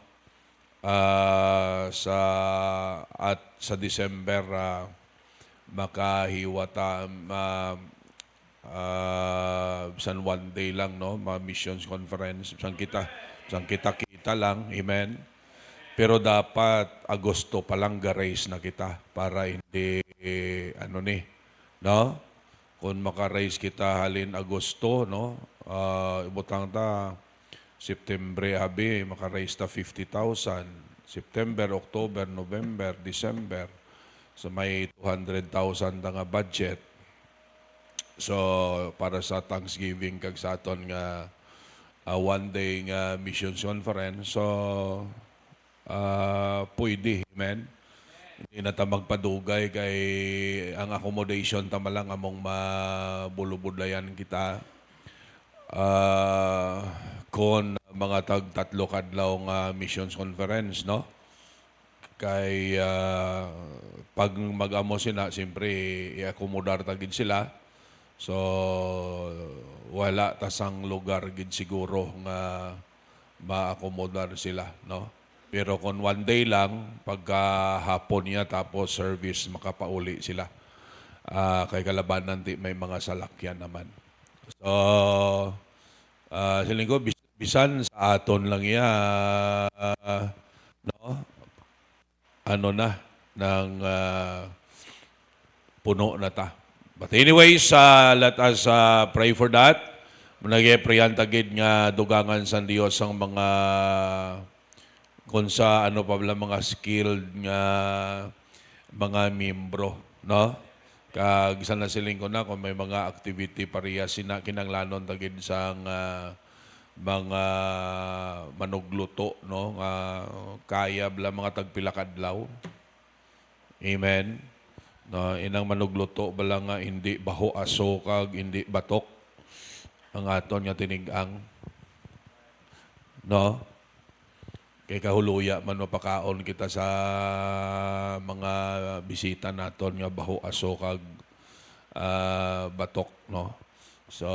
Sa December makahiwata san one day lang, no? Missions conference, sang kita lang, amen. Pero dapat Agosto pa lang ga-raise na kita para hindi no? Kung maka-raise kita halin Agosto, no? Ibutang ta September abi maka-raise ta 50,000. September, October, November, December. So may 200,000 nga budget. So para sa Thanksgiving kag sa aton nga one day nga missions conference. So pwede, amen. Hindi na ta magpadugay kay ang accommodation tama lang among mabulubudlayan kita. Kon mga tatlo kadlaw nga missions conference, no? Kay pag mag-amo sila, siyempre i-accommodar ta gid sila. So wala tasang lugar gid siguro nga ma-accommodar sila, no? Pero kung one day lang, pagka hapon niya tapos service, makapauli sila. Kay kalabanan may mga salakyan naman. So, siling ko, bisan sa aton lang no? Nang puno na ta. But anyways, let us pray for that. Nag-prayan tagid nga dugangan sa Dios ang mga kung sa mga skilled nga mga membro, no? Kag isa na siling ko na kung may mga activity pareha kinanglanon tagid sa mga manugluto, no? Kaya bala mga tagpila kadlaw. Amen. No, inang manugluto bala nga hindi baho aso kag hindi batok ang aton nga tinigang. No? Kay kahuluya man mapakaon kita sa mga bisita naton nga baho aso kag batok, no? So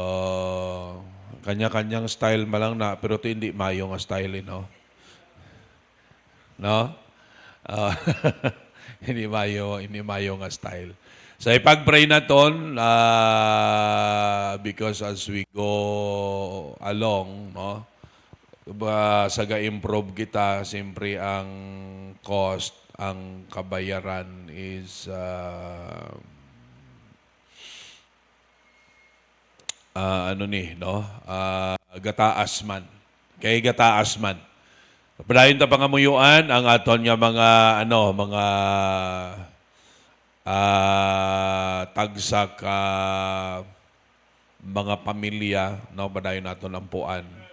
kanya-kanyang style malang na pero to hindi mayo nga style, no? No? Hindi mayo nga style. So ipag-pray naton because as we go along, no? Sa ga-improve kita, siyempre ang cost, ang kabayaran is gataas man. Kay gataas man. Padayon ta pangamuyuan ang aton nga mga tagsa ka mga pamilya, no? Padayon naton ampuan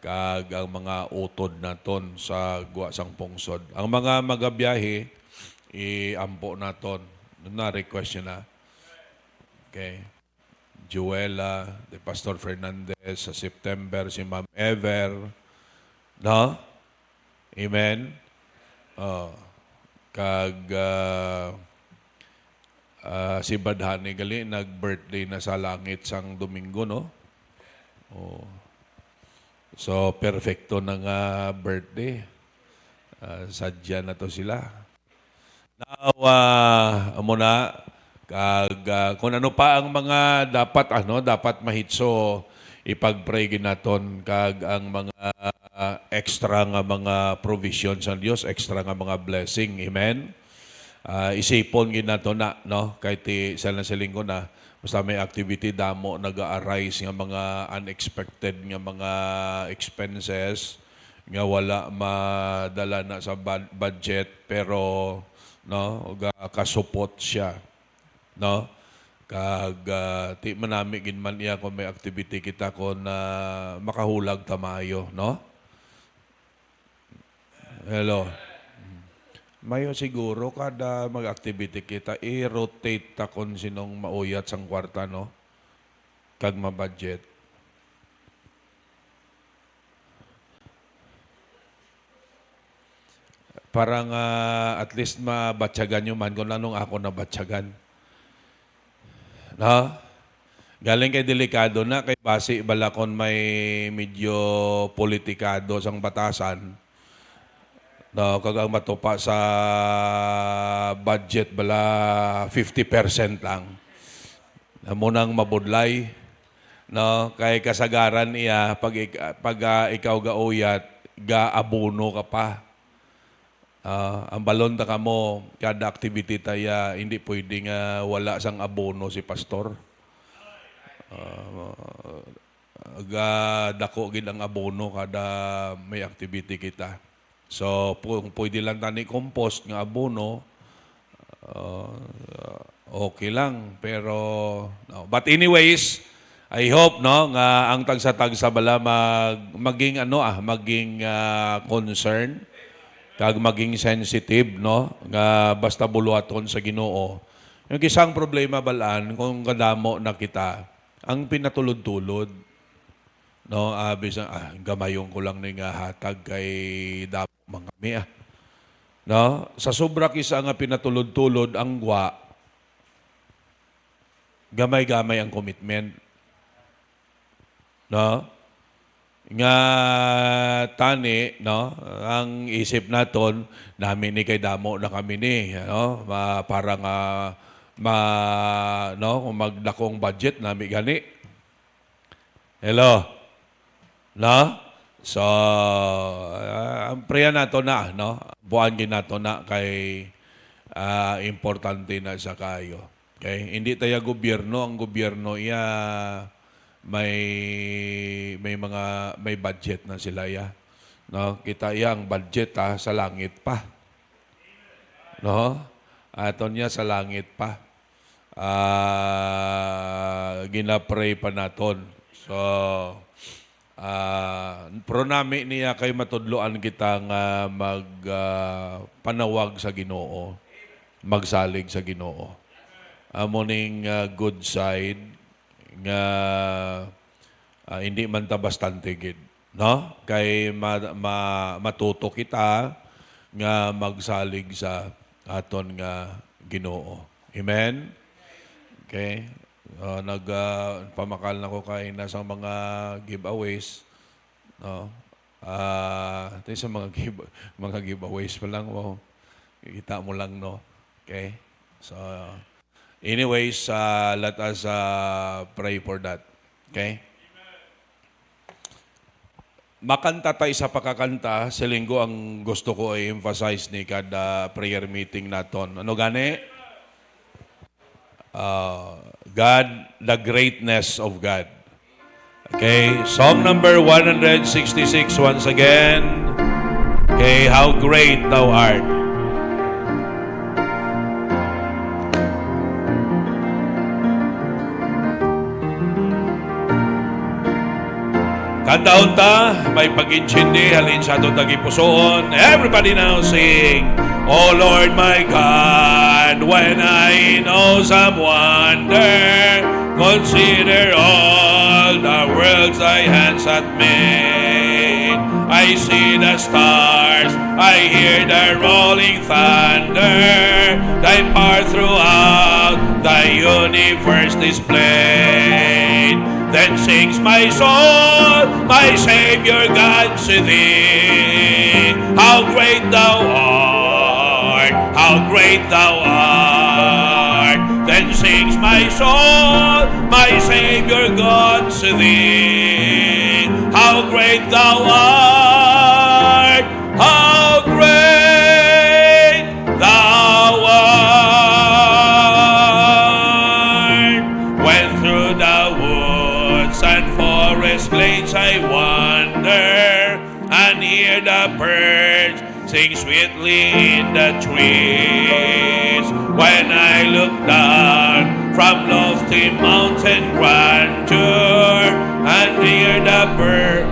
kag ang mga utod naton sa guwa sang pungsod. Ang mga magabiyahe, iampo naton. Na-request nyo na. Okay. Juela, de Pastor Fernandez, sa September, si Ma'am Ever. No? Amen? Kag si Badhani gali, nag-birthday na sa langit sang Domingo, no? So, perfecto na nga birthday. Sadya na to sila. Now, muna, kung ano pa ang mga dapat mahitso, ipag-pray ginaton kag ang mga extra nga mga provision sa Dios, extra nga mga blessing. Amen? Isipon ginaton na, no? Kahit sa linggo na, basta may activity damo nag-arise nga mga unexpected nga mga expenses nga wala madala na sa budget pero no kasupot siya, no, kag ti manami gin man iya kung may activity kita ko na makahulag tamayo, no. Hello. Mayo siguro kada mag-activity kita i-rotate ta kon sinong mauyat sang kwarta, no, kag ma-budget. Parang at least mabatsagan nyo man kung anong ako nabatsagan. No? Galing kay delikado na, kay basi balakon may medyo politikado sang batasan. No, kag ang matupa sa budget bala 50% lang. Munang mabudlay. No, kay kasagaran iya pag ikaw gauyat, ga-abono ka pa. Ang balon ta kamo kada activity taya hindi pwedeng wala sang abono si pastor. Dako gid ang abono kada may activity kita. So kung pwede lang tani compost nga abono, okay lang, pero no. But anyways, I hope no nga ang tagsa-tagsa bala maging concern kag maging sensitive, no, nga basta buluhaton sa Ginoo. Yung isang problema balaan kung kadamo na kita ang pinatulod-tulod, no, gamayong ko lang ni nga hatag kay damo mga kami, no, sa sobra kisa nga pinatulod-tulod ang gwa, gamay-gamay ang commitment, no, nga tani, no, ang isip naton namin ni kay damo na kami ni, no, parang no, kung magdakong budget nami gani. Hello, no. So ang prayer nato na, no, buwan gid nato na kay importante na sa kayo. Okay, hindi tayo gobyerno, ang gobyerno iya may budget na sila ya, no, kita yang budget sa langit pa, no, aton niya sa langit pa, ginapray pa naton. So pero nami niya kay matudloan kita nga panawag sa Ginoo, magsalig sa Ginoo, amoning good side nga hindi man ta bastante gid, no, kay matuto kita nga magsalig sa aton nga Ginoo. Amen. Okay, nagpamakal na ko kay nasa mga giveaways, no, ito sa mga giveaways pa lang mo, kita mo lang, no. Okay, so anyways, let us pray for that. Okay? Makanta tayo sa pakakanta. Sa linggo, ang gusto ko ay emphasize ni kada prayer meeting naton. Ano gani? God, the greatness of God. Okay? Song number 166 once again. Okay? How great thou art. Kantaon ta, may pag-intindi, halin sa atong tagipusoon. Everybody now sing, Oh Lord my God, when I know some wonder, consider all the worlds thy hands hath made. I see the stars, I hear the rolling thunder, thy power throughout the universe displayed. Then sings my soul, my Savior God to thee. How great thou art, how great thou art. Then sings my soul, my Savior God to thee. How great thou art, how great thou art. When through the woods and forest glades I wander, and hear the sing sweetly in the trees. When I look down from lofty mountain grandeur and hear the bird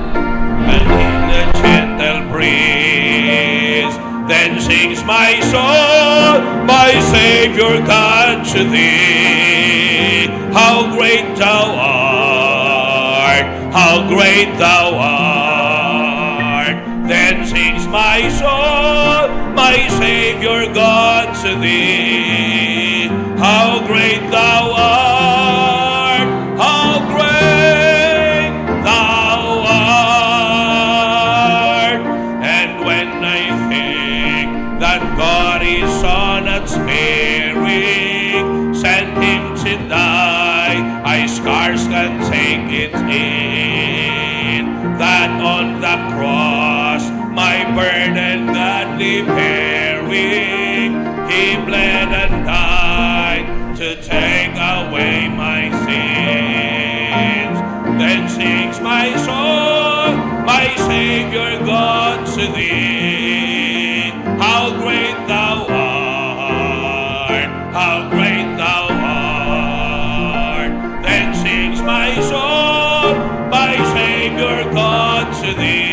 and hear the gentle breeze, then sings my soul, my Savior God, to thee. How great thou art, how great thou art. Then sings my soul, my Savior God, to thee. How great thou art, how great thou art. And when I think that God is not sparing, sent him to die, I scarce can take it in, that on the cross my burden gladly bearing, he bled and died to take away my sins. Then sings my soul, my Savior God, to thee. How great thou art, how great thou art. Then sings my soul, my Savior God, to thee.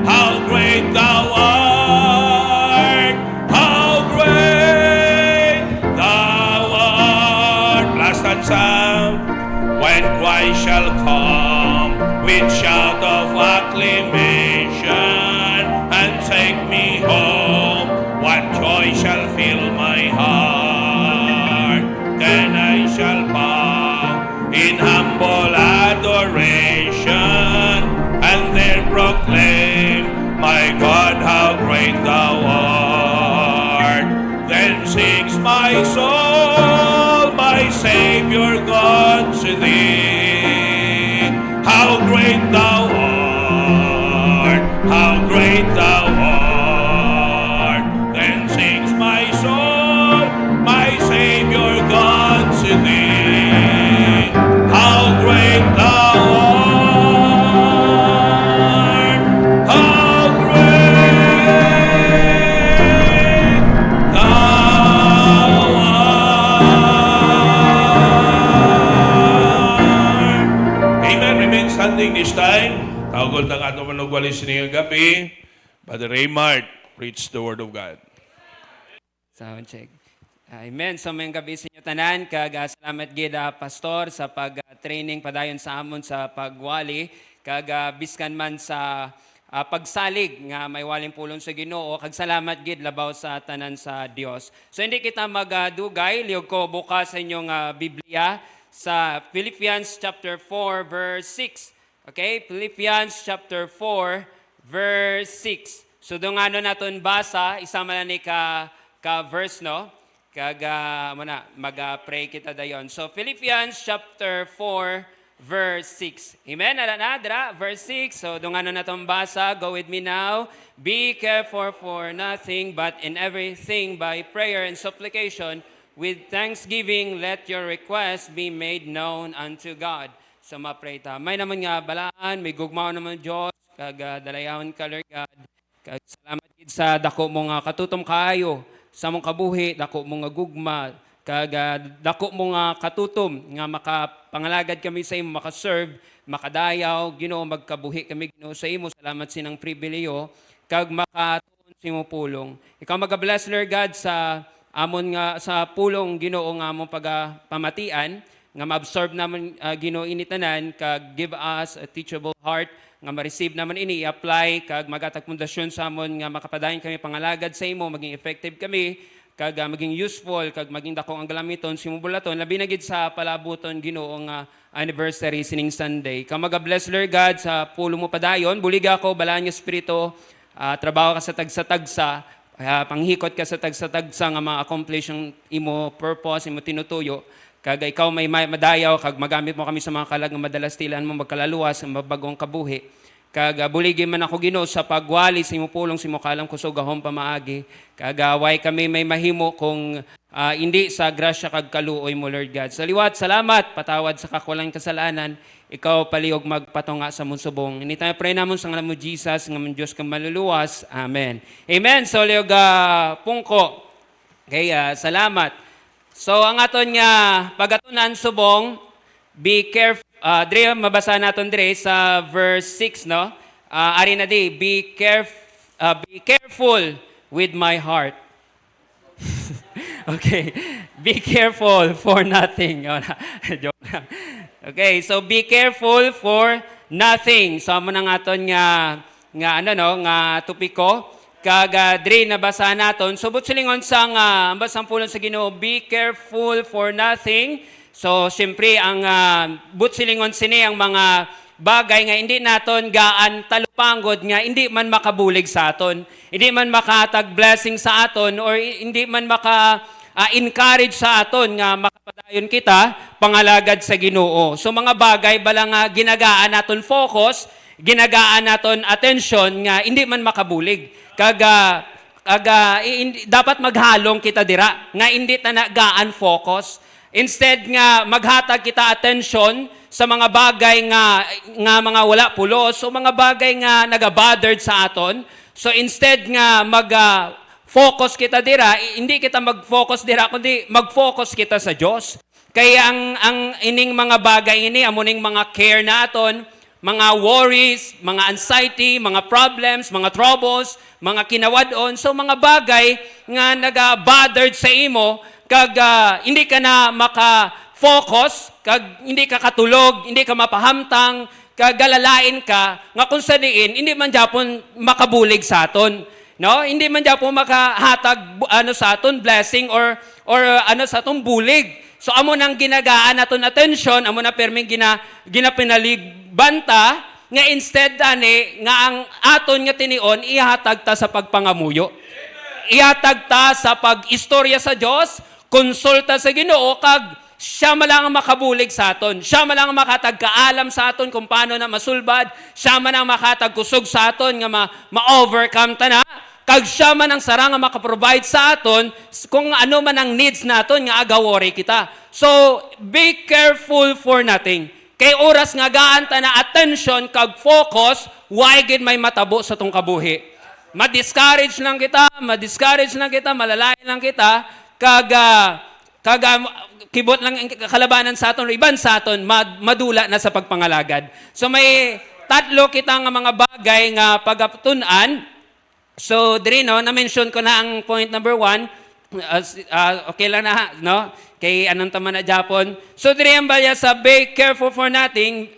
How great thou art, how great thou art. Last stanza. When Christ shall come with shout of acclamation and take me home, what joy shall fill my heart. Then I shall bow in humble adoration and there proclaim, my God, how great thou art. Then sings my soul, my Savior God, to thee. How great thou art, how great thou art. Then sings my soul, my Savior God, to thee. How great thou art, how great thou art. Amen. Remain standing this time. Tawagol ng ato manugwalis niyong gabi. Brother Raymart, preach the word of God. Sound check. Amen. So may gabi sa inyo tanan, kag salamat gid pastor sa pag-training padayon sa amon sa pagwali, kag biskan man sa pagsalig nga may waling pulong sa Ginoo, kag salamat gid labaw sa tanan sa Dios. So hindi kita magdugay, liog ko bukas sa inyong Biblia sa Philippians chapter 4 verse 6. Okay? Philippians chapter 4 verse 6. So doon ano naton basa, isama na ni ka verse, no? Kag mag-pray kita dayon. So Philippians chapter 4 verse 6. Amen? Dra, verse 6. So doon ano naton basa, go with me now. Be careful for nothing, but in everything by prayer and supplication with thanksgiving let your requests be made known unto God. So ma-pray ta. May naman nga balaan, may gugmao naman Diyos, kag dalayawon ka Lord God. Kag salamat gid sa dako mo nga katutom kaayo sa mong kabuhi, dako mo nga gugma, kag dako mo nga katutom nga makapangalagad kami sa imo, makaserve, makadayaw, Ginoo, magkabuhi kami Ginoo sa imo. Salamat sinang pribileyo kag makatuon sa imo pulong. Ikaw mag-bless Lord God sa amon nga sa pulong Ginoo nga among pamatian, nga ma-absorb naman Ginoo ini tanan, kag give us a teachable heart nga ma-receive naman ini, i-apply kag magatag pundasyon sa amon nga makapadayon kami pangalagad sa imo, maging effective kami, kag maging useful, kag maging dako ang galamiton sa imong bulaton, labi na gid sa palabuton Ginoo nga anniversary sining Sunday. Ka mag-bless Lord God sa pulong mo padayon, bulig ako balaan nga espiritu, trabaho ka sa tagsa-tagsa, panghikot ka sa tagsa-tagsa nga ma-accomplish ang imo purpose, imo tinutuyo. Kag ikaw may madayaw, kag magamit mo kami sa mga kalag nga madalas tilan mo magkalaluwas, mabagong kabuhi. kag buligi man ako Ginoo sa pagwali sa imo pulong sa imo kalam kusog gahom pamaagi, kag way kami may mahimo kung hindi sa grasya kag kaluoy mo Lord God. Sa liwat, salamat, patawad sa kakulang kasalanan, ikaw paliog magpatunga sa mong subong. Ini tayo pray namon sa ngalan mo Jesus, ngayon Diyos kang maluluwas. Amen. Amen. So liog pungko. Okay, salamat. So ang aton nga pagatunan subong, be careful. Dre, mabasa natin Dre sa verse 6, no? Ari na di, be careful with my heart. Okay, be careful for nothing. Joke lang. Okay, so be careful for nothing. So amo nang aton nga tupiko. Kag Dre, nabasa naton. So butsulingon sang basang pulong sa Ginoo, be careful for nothing. So, siyempre, ang butsilingon sini ang mga bagay nga hindi naton gaan talupangod nga hindi man makabulig sa aton. Hindi man makatag blessing sa aton or hindi man encourage sa aton nga makapadayon kita pangalagad sa Ginoo. So, mga bagay bala nga ginagaan naton focus, ginagaan naton attention nga hindi man makabulig. Dapat maghalong kita dira nga hindi tanagaan focus. Instead nga maghatag kita attention sa mga bagay nga mga wala pulos o mga bagay nga nagabothered sa aton. So instead nga mag-focus kita dira, hindi kita mag-focus dira kundi mag-focus kita sa Dios. Kaya ang ining mga bagay ini amuning mga care na aton, mga worries, mga anxiety, mga problems, mga troubles, mga kinawadon, so mga bagay nga nagabothered sa imo, kag hindi ka na maka-focus, kag hindi ka katulog, hindi ka mapahamtang, kag galalain ka, nga kung sa diin, hindi man japon makabulig sa aton. No? Hindi man japon makahatag sa aton blessing or sa aton bulig. So amo nang ginagaan naton attention, amo na perming ginapinaligbanta, nga instead nga ang aton nga tinion, ihatag ta sa pagpangamuyo. Ihatag ta sa pag-istorya sa Dios, konsulta sa Ginoo, kag siya malang ang makabulig sa aton. Siya malang ang makatagkaalam sa aton kung paano na masulbad. Siya man ang makatagkusog sa aton nga ma-overcome ta na. Kag siya man ang sarang nga makaprovide sa aton kung ano man ang needs naton nga agawori kita. So, be careful for nothing. Kay oras nga gaan ta na attention kag focus, why gid may matabo sa tong kabuhi. Ma-discourage lang kita, malalain lang kita, kag kibot lang ang kalabanan sa aton, iban sa aton, madula na sa pagpangalagad. So may tatlo kita nga mga bagay nga pagatunan. So diri no, na-mention ko na ang point number 1. Okay lang na, no? Kay anong tama na Japon. So diri ang balya sa be careful for nothing.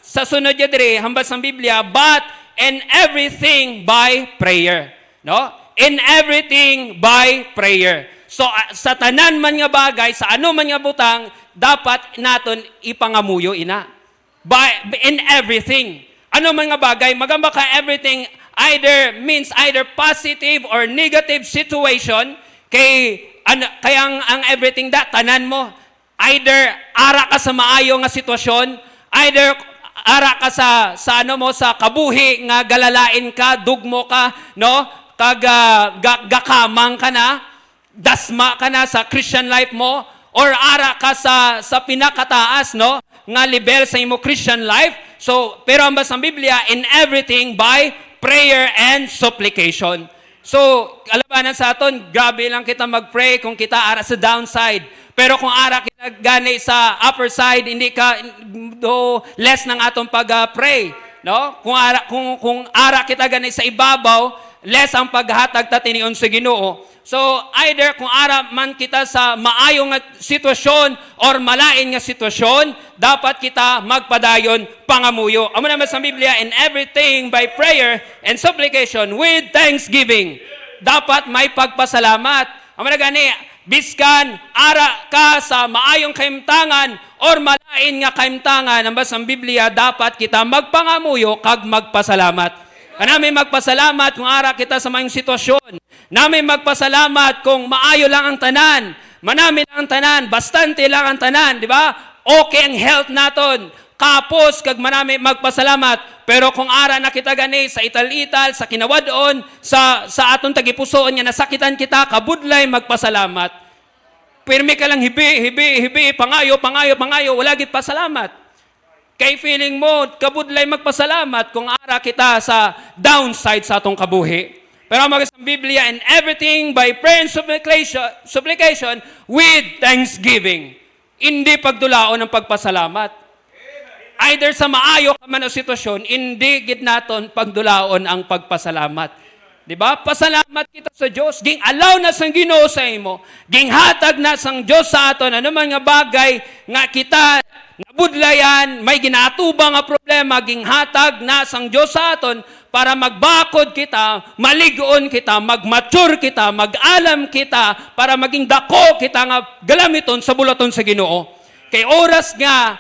Sa sunod ya diri, hambas ang Biblia, but in everything by prayer. No? In everything by prayer. So sa tanan man nga bagay, sa ano man nga butang, dapat naton ipangamuyo ina. In everything. Ano man nga bagay, magamba ka everything means either positive or negative situation, kaya ang everything tanan mo, either ara ka sa maayo nga sitwasyon, either ara ka sa kabuhi nga galalain ka, dugmo ka, no? Kag gakamang ka na, dasma ka na sa Christian life mo, or ara ka sa pinakataas, no? Nga level sa imo Christian life. So, pero ang basang Biblia, in everything by prayer and supplication. So, alabanan sa aton, grabe lang kita mag-pray kung kita ara sa downside. Pero kung ara kita gani sa upper side, hindi ka less ng atong pag-pray, no? Kung ara kita gani sa ibabaw, less ang paghatag ta tinion sa Ginoo. So either kung ara man kita sa maayong nga sitwasyon or malain nga sitwasyon, dapat kita magpadayon pangamuyo. Amo naman sa Biblia, in everything by prayer and supplication with thanksgiving. Dapat may pagpasalamat. Amo na gani, biskan ara ka sa maayong kaimtangan or malain nga kaimtangan, ang basang Biblia, dapat kita magpangamuyo kag magpasalamat. Namin magpasalamat kung ara kita sa mayong sitwasyon. Namin magpasalamat kung maayo lang ang tanan. Manami lang ang tanan, bastante lang ang tanan, di ba? Okay ang health naton. kapos kag manami magpasalamat. Pero kung ara na kita gani sa ital-ital, sa kinawadon, sa aton tagipusoon nga nasakitan kita, kabudlay magpasalamat. Pirmi ka lang hibi, pangayo, wala gid pasalamat. Kay feeling mo, kabudlay magpasalamat kung ara kita sa downside sa atong kabuhi. Pero ang sa Biblia, and everything by prayer and supplication with thanksgiving. Hindi pagdulaon ng pagpasalamat. Either sa maayo ka man o sitwasyon, hindi gid naton pagdulaon ang pagpasalamat. Di ba? Pasalamat kita sa Diyos. Ging allow na sang Ginoo sa imo. Ging hatag na sang Diyos sa aton. Ano man nga bagay nga kita nabudlayan, may ginatubang nga problema, ging hatag na sang Diyos sa aton para magbakod kita, maligon kita, magmature kita, mag-alam kita, para maging dako kita nga galamiton sa bulaton sa Ginoo. Kay oras nga,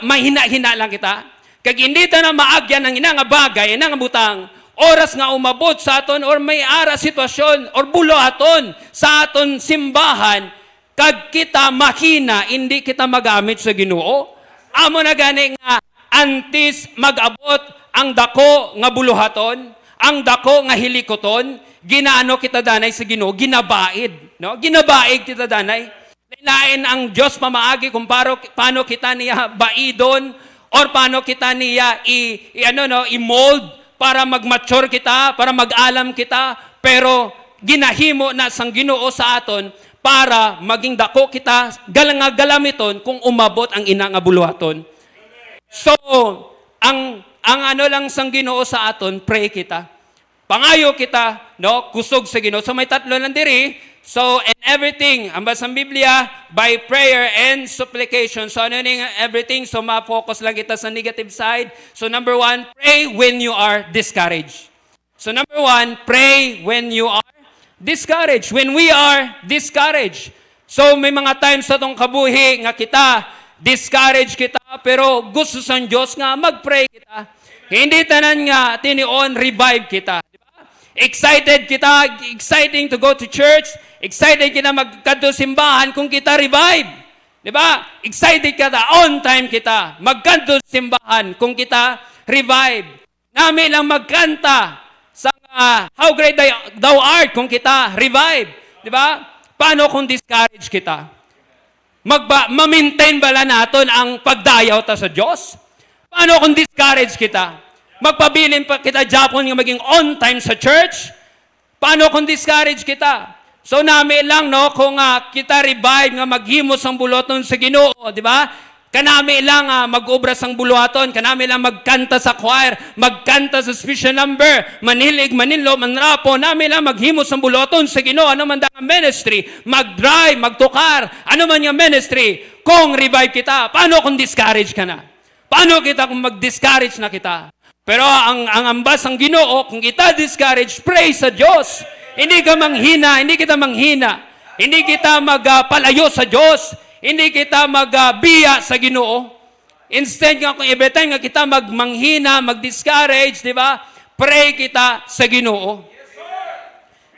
mahina-hina lang kita. Kag hindi ta na maagyan ng ina nga bagay, ina nga butang, oras nga umabot sa aton, or may ara sitwasyon, or bulohaton sa aton simbahan, kag kita mahina, hindi kita magamit sa Ginoo. Amo na gani nga, antes mag-abot ang dako nga buluhaton, ang dako nga hilikoton, ginaano kita danay sa Ginoo, ginabaid, no? Ginabaid kita danay. Lain ang Diyos pamaagi kung paano kita niya baidon, or paano kita niya i-mold para mag-mature kita, para mag-alam kita, pero ginahimo na sang Ginoo sa aton para maging dako kita galamiton kung umabot ang ina nga buluhaton. So, ang ano lang sang Ginoo sa aton, pray kita. Pangayo kita, no, kusog sa Ginoo. So may tatlo lang diri. So, and everything, amba sa Biblia, by prayer and supplication. So, ano yung everything? So, ma-focus lang kita sa negative side. So, number 1, pray when you are discouraged. So, number 1, pray when you are discouraged. When we are discouraged. So, may mga times sa itong kabuhi nga kita, discouraged kita, pero gusto sa Diyos nga mag-pray kita. Hindi tanan nga tinion, revive kita. Excited kita, exciting to go to church, excited kita magkadto simbahan kung kita revive. Di ba? Excited kita, on time kita, magkadto simbahan kung kita revive. Nami lang magkanta sa How Great Thou Art kung kita revive. Di ba? Paano kung discourage kita? Ma-maintain bala naton ang pagdayaw ta sa Diyos? Paano kung discourage kita? Magpabilin pa kita Japon nga maging on time sa church? Paano kung discourage kita? So nami lang no kung kita revive nga maghimos ang buloton sa Ginoo, di ba? Kanami lang mag-obra sang buluhaton, kanami lang magkanta sa choir, magkanta sa special number, manhilig, maninlo, manrapo, nami lang maghimos ang buloton sa Ginoo, ano man ang ministry, mag-drive, magtukar, ano man yung ministry, kung revive kita, paano kung discourage ka na? Paano kita kung mag-discourage na kita? Pero ang ambas ang Ginoo, kung kita discourage, pray sa Diyos. Hindi ka manghina, hindi kita manghina. Hindi kita magpalayo sa Diyos. Hindi kita magbiya sa Ginoo. Instead nga kung every time nga kita magmanghina, mag-discourage, di ba? Pray kita sa Ginoo.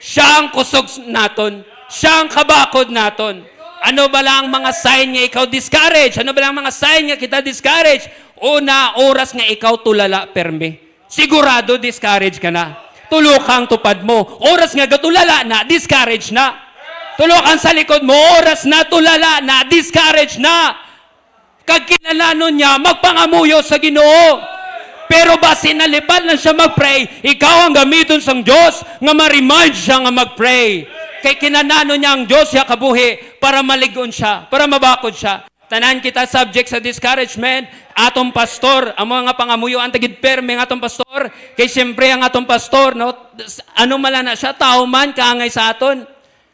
Siya ang kusog naton. Siya ang kabakod naton. Ano ba lang mga sign nga ikaw discourage? Ano ba lang mga sign nga kita discourage? Una, oras nga ikaw tulala perme. Sigurado discourage ka na. Tulukang tupad mo. Oras nga gatulala na, discourage na. Tulukan sa likod mo, oras na tulala na, discourage na. Kag kinalanon niya, magpangamuyo sa Ginoo. Pero ba sinalipad lang siya mag-pray, ikaw ang gamiton sang Diyos nga ma-remind siya nga mag-pray. Kay kinananon niya ang Diyos siya kabuhi para maligon siya, para mabakod siya. Tanan kita subject sa discouragement, atong pastor, ang mga pangamuyo, ang tagid perme ng atong pastor, kay siyempre ang atong pastor, no, ano malana siya, tao man, kaangay sa aton,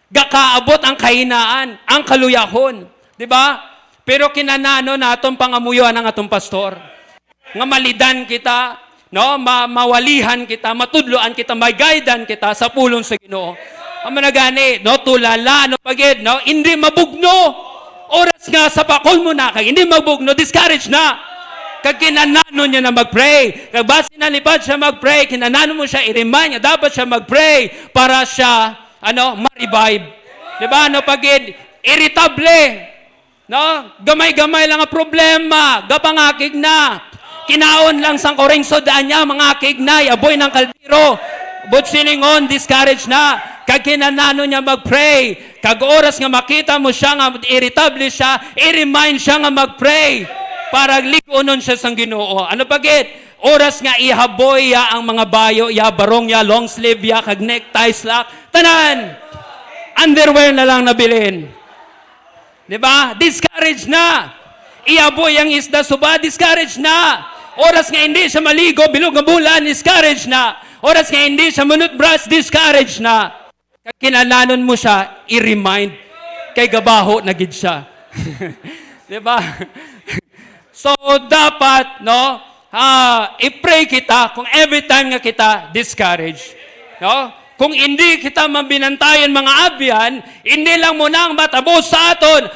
gakaabot ang kahinaan, ang kaluyahon, di ba? Pero kinanano na atong pangamuyuan ang atong pastor, nga malidan kita, no, mawalihan kita, matudloan kita, may-guidean kita sa pulong sa Ginoo. Ang managani, no, tulala, no, pagid, no, hindi mabugno. Oras nga sa pakol mo na kay hindi magbugno, discourage na. Kag kinanano niya na mag-pray. Kag base na lipad siya mag-pray, kinanano mo siya i-remind niya dapat siya mag-pray para siya ma-revive. Di ba? Pagid irritable. No? Gamay-gamay lang ang problema. Gapangakig na. Kinaon lang sang koring sodaan niya, mga kignay, aboy ng kaldero. But silingon, discourage na. Kag kinanano niya mag-pray. Kag oras nga makita mo siya nga irritable siya, i-remind siya nga mag-pray. Para ligunon siya sang Ginoo. Ano bagit? Oras nga ihaboy ya ang mga bayo, ya barong ya, long sleeve ya, kag necktie, slack. Tanan! Underwear na lang nabilin. Diba? Discourage na. Ihaboy ang isda suba, discourage na. Oras nga hindi siya maligo, bilog nga bulan, discourage na. Oras nga hindi siya manutbrush, discourage na. Kinalanon mo siya, i-remind kay gabaho na gid siya. Diba? So, dapat, no, i-pray kita kung every time nga kita discourage. No? Kung hindi kita mabinantayan mga abyan, hindi lang mo nang matabos sa aton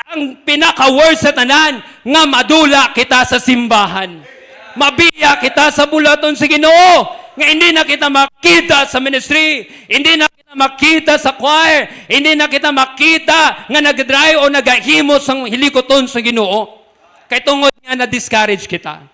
ang pinaka-word sa tanan nga madula kita sa simbahan. Mabiya kita sa bulaton sa Ginoo. Nga hindi na kita makita sa ministry. Hindi na kita makita sa choir. Hindi na kita makita nga nag-dry o nagahimo sa hilikoton sa Ginoo. Kay tungod nga na-discourage kita.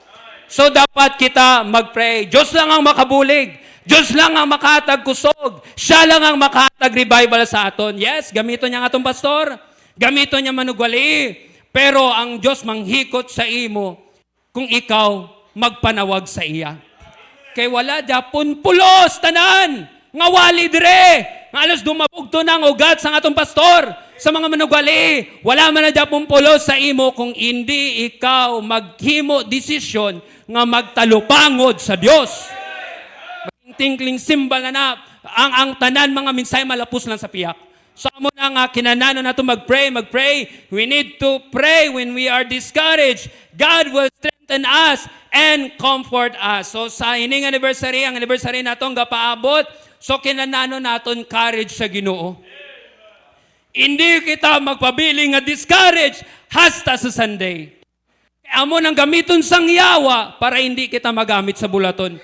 So dapat kita mag-pray. Diyos lang ang makabulig. Diyos lang ang makatag kusog. Siya lang ang makatag revival sa aton. Yes, gamito niya ang atong pastor. Gamito niya manugwali. Pero ang Diyos manghikot sa imo kung ikaw magpanawag sa iya. Kay wala japon pulos tanan. Nga wali dire. Nga alos dumabugto ng ugat sa atong pastor. Sa mga manugwali. Wala man na japon pulos sa imo kung hindi ikaw maghimo desisyon nga magtalupangod sa Dios. Tinkling symbol na ang tanan mga minsay malapos lang sa piyak. So amo na nga kinanano nato magpray. We need to pray when we are discouraged. God will strengthen us and comfort us. So sa ining anniversary, ang anniversary natong gapaabot, so kinanano naton courage sa Ginoo. Hindi kita magpabiling nga discourage hasta sa Sunday. Amo nang gamiton sang yawa para hindi kita magamit sa bulaton.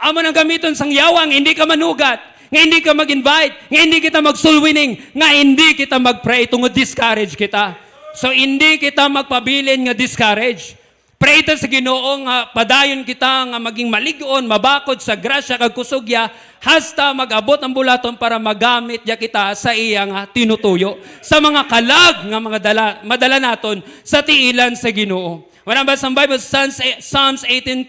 Amo nang gamiton sang yawang hindi ka manugat, nga hindi ka mag-invite, nga hindi kita mag-soul-winning, nga hindi kita mag-pray tungod discourage kita. So hindi kita magpabilin nga discourage. Pray ta sa Ginoo nga padayon kita nga maging maligon, mabakod sa grasya kag kusogya hasta mag-abot ang bulaton para magamit ya kita sa iya nga tinutuyo sa mga kalag nga mga madala naton sa tiilan sa Ginoo. When I was in Bible, Psalms 18:2,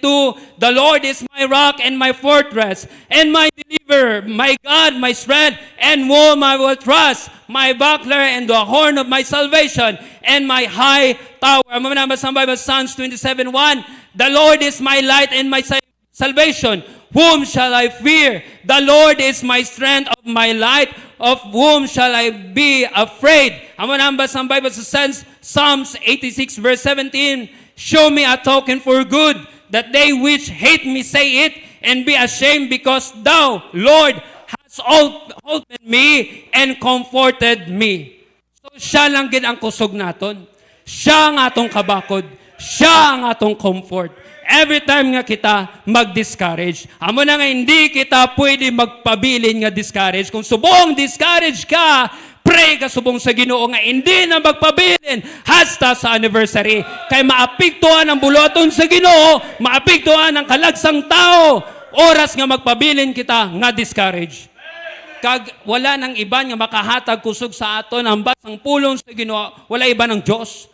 the Lord is my rock and my fortress, and my deliverer, my God, my strength, and whom I will trust, my buckler and the horn of my salvation, and my high tower. When I was in Bible, Psalms 27:1, the Lord is my light and my salvation. Whom shall I fear? The Lord is my strength of my light. Of whom shall I be afraid? Ang manambas ng Bible sa Psalms 86 verse 17, show me a token for good, that they which hate me say it, and be ashamed, because thou, Lord, hast holpen me and comforted me. So siya lang gid ang kusog naton. Siya ang atong kabakod. Siya ang atong comfort. Every time nga kita mag-discourage, amo na nga hindi kita pwede magpabilin nga discourage. Kung subong discourage ka, pray ka subong sa Ginoo nga hindi na magpabilin hasta sa anniversary. Kay maapektuhan ang buloton sa Ginoo, maapektuhan ang kalagsang tao. Oras nga magpabilin kita nga discourage. Kag wala nang iba nga makahatag kusog sa aton ang basang pulong sa Ginoo, wala iba ng Dios.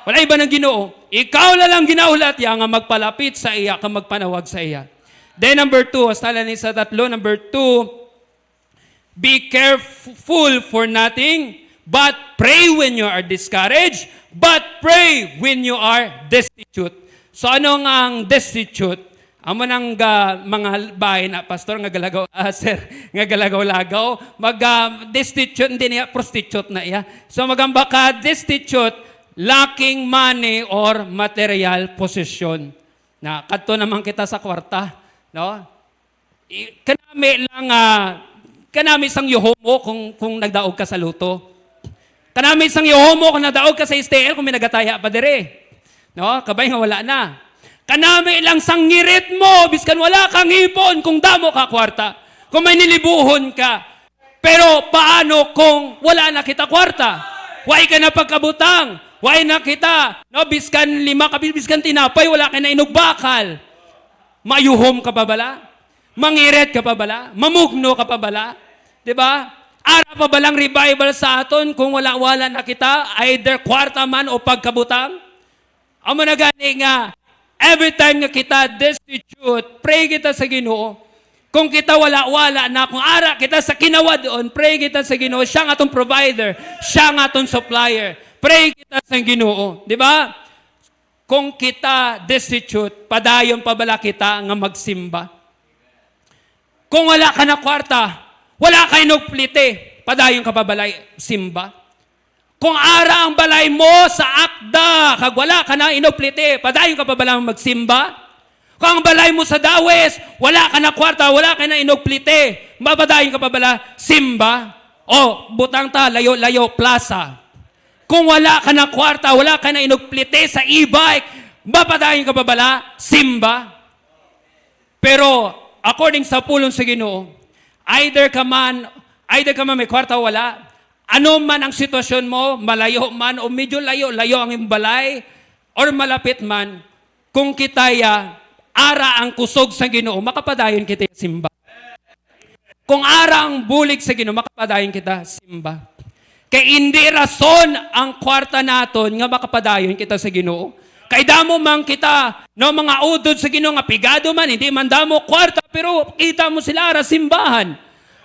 Wala iba ng Ginoo. Ikaw na lang ginaulat ya nga magpalapit sa iya, ka magpanawag sa iya. Then number 2, hasta ni sa tatlo, number 2, be careful for nothing, but pray when you are discouraged, but pray when you are destitute. So ano nga ang destitute? Amo nang mga bahay na pastor nga galagaw, sir, nga galagaw-lagaw, destitute, hindi niya prostitute na iya. So magamba ka destitute, lacking money or material possession. Na kadto naman kita sa kwarta, no? Kanami lang kanami sang yuhomo kung nagdaog ka sa luto. Kanami sang yuhomo kung nagdaog ka sa STL kung may nagataya pa dire. No? Kabay nga wala na. Kanami lang sang ngirit mo biskan wala kang ipon kung damo ka kwarta. Kung may nilibuhon ka. Pero paano kung wala na kita kwarta? Why ka na pagkabutang? Why na kita? No, biskan 5 biskan tinapay, wala ka na inugbakal. Mayuhom ka pa bala? Mangiret ka pa bala? Mamugno ka pa bala? Diba? Ara pa balang revival sa aton kung wala-wala na kita, either kwarta man o pagkabutang? Amo na gani nga, every time nga kita destitute, pray kita sa Ginoo. Kung kita wala-wala na, kung ara kita sa kinawa doon, pray kita sa Ginoo. Siya nga atong provider, siya nga atong supplier. Pray kita sa Ginoo. Di ba? Kung kita destitute, padayon pa bala kita nga magsimba. Kung wala ka na kwarta, wala kayo nagplite, padayon ka pa balay simba. Kung ara ang balay mo sa akda, kag wala ka na inoplite, padayon ka pa balang magsimba. Kung ang balay mo sa dawes, wala ka na kwarta, wala ka na inoplite, mapadayon ka pa bala simba. O, butang ta, layo-layo, plaza. Kung wala ka na kwarta, wala ka na inoplite sa e-bike, mapadayon ka pa bala simba. Pero, according sa pulong sa Ginoo, either ka man may kwarta o wala, ano man ang sitwasyon mo, malayo man o medyo layo ang imbalay, or malapit man, kung kitaya, ara ang kusog sa Ginoo, makapadayon kita simba. Kung ara ang bulig sa Ginoo, makapadayon kita simba. Kay hindi rason ang kwarta naton nga makapadayon kita sa Ginoo. Kay damo man kita, no, mga udod sa Ginoo nga pigado man, hindi man damo kwarta, pero kita mo sila ara simbahan.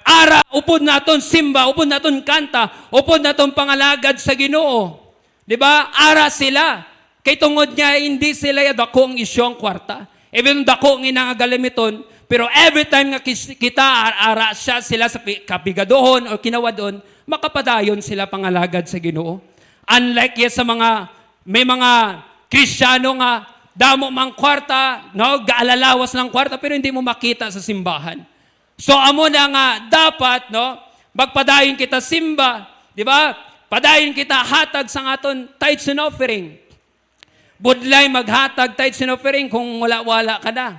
Ara, upod naton simba, upod naton kanta, upod naton pangalagad sa Ginoo. Di ba? Ara sila. Kay tungod niya, hindi sila dako ang isyong kwarta. Even dako ang inangagalimiton, pero every time nga kita ara siya sila sa kapigadohon o kinawadon, makapadayon sila pangalagad sa Ginoo. Unlike yes sa may mga Kristiyano nga, damo mang kwarta, no, gaalalawas ng kwarta, pero hindi mo makita sa simbahan. So, amo na nga, dapat, no, magpadayon kita simba, di ba? Padayon kita hatag sa aton tithes and offering. Budlay maghatag tithes and offering kung wala-wala ka na.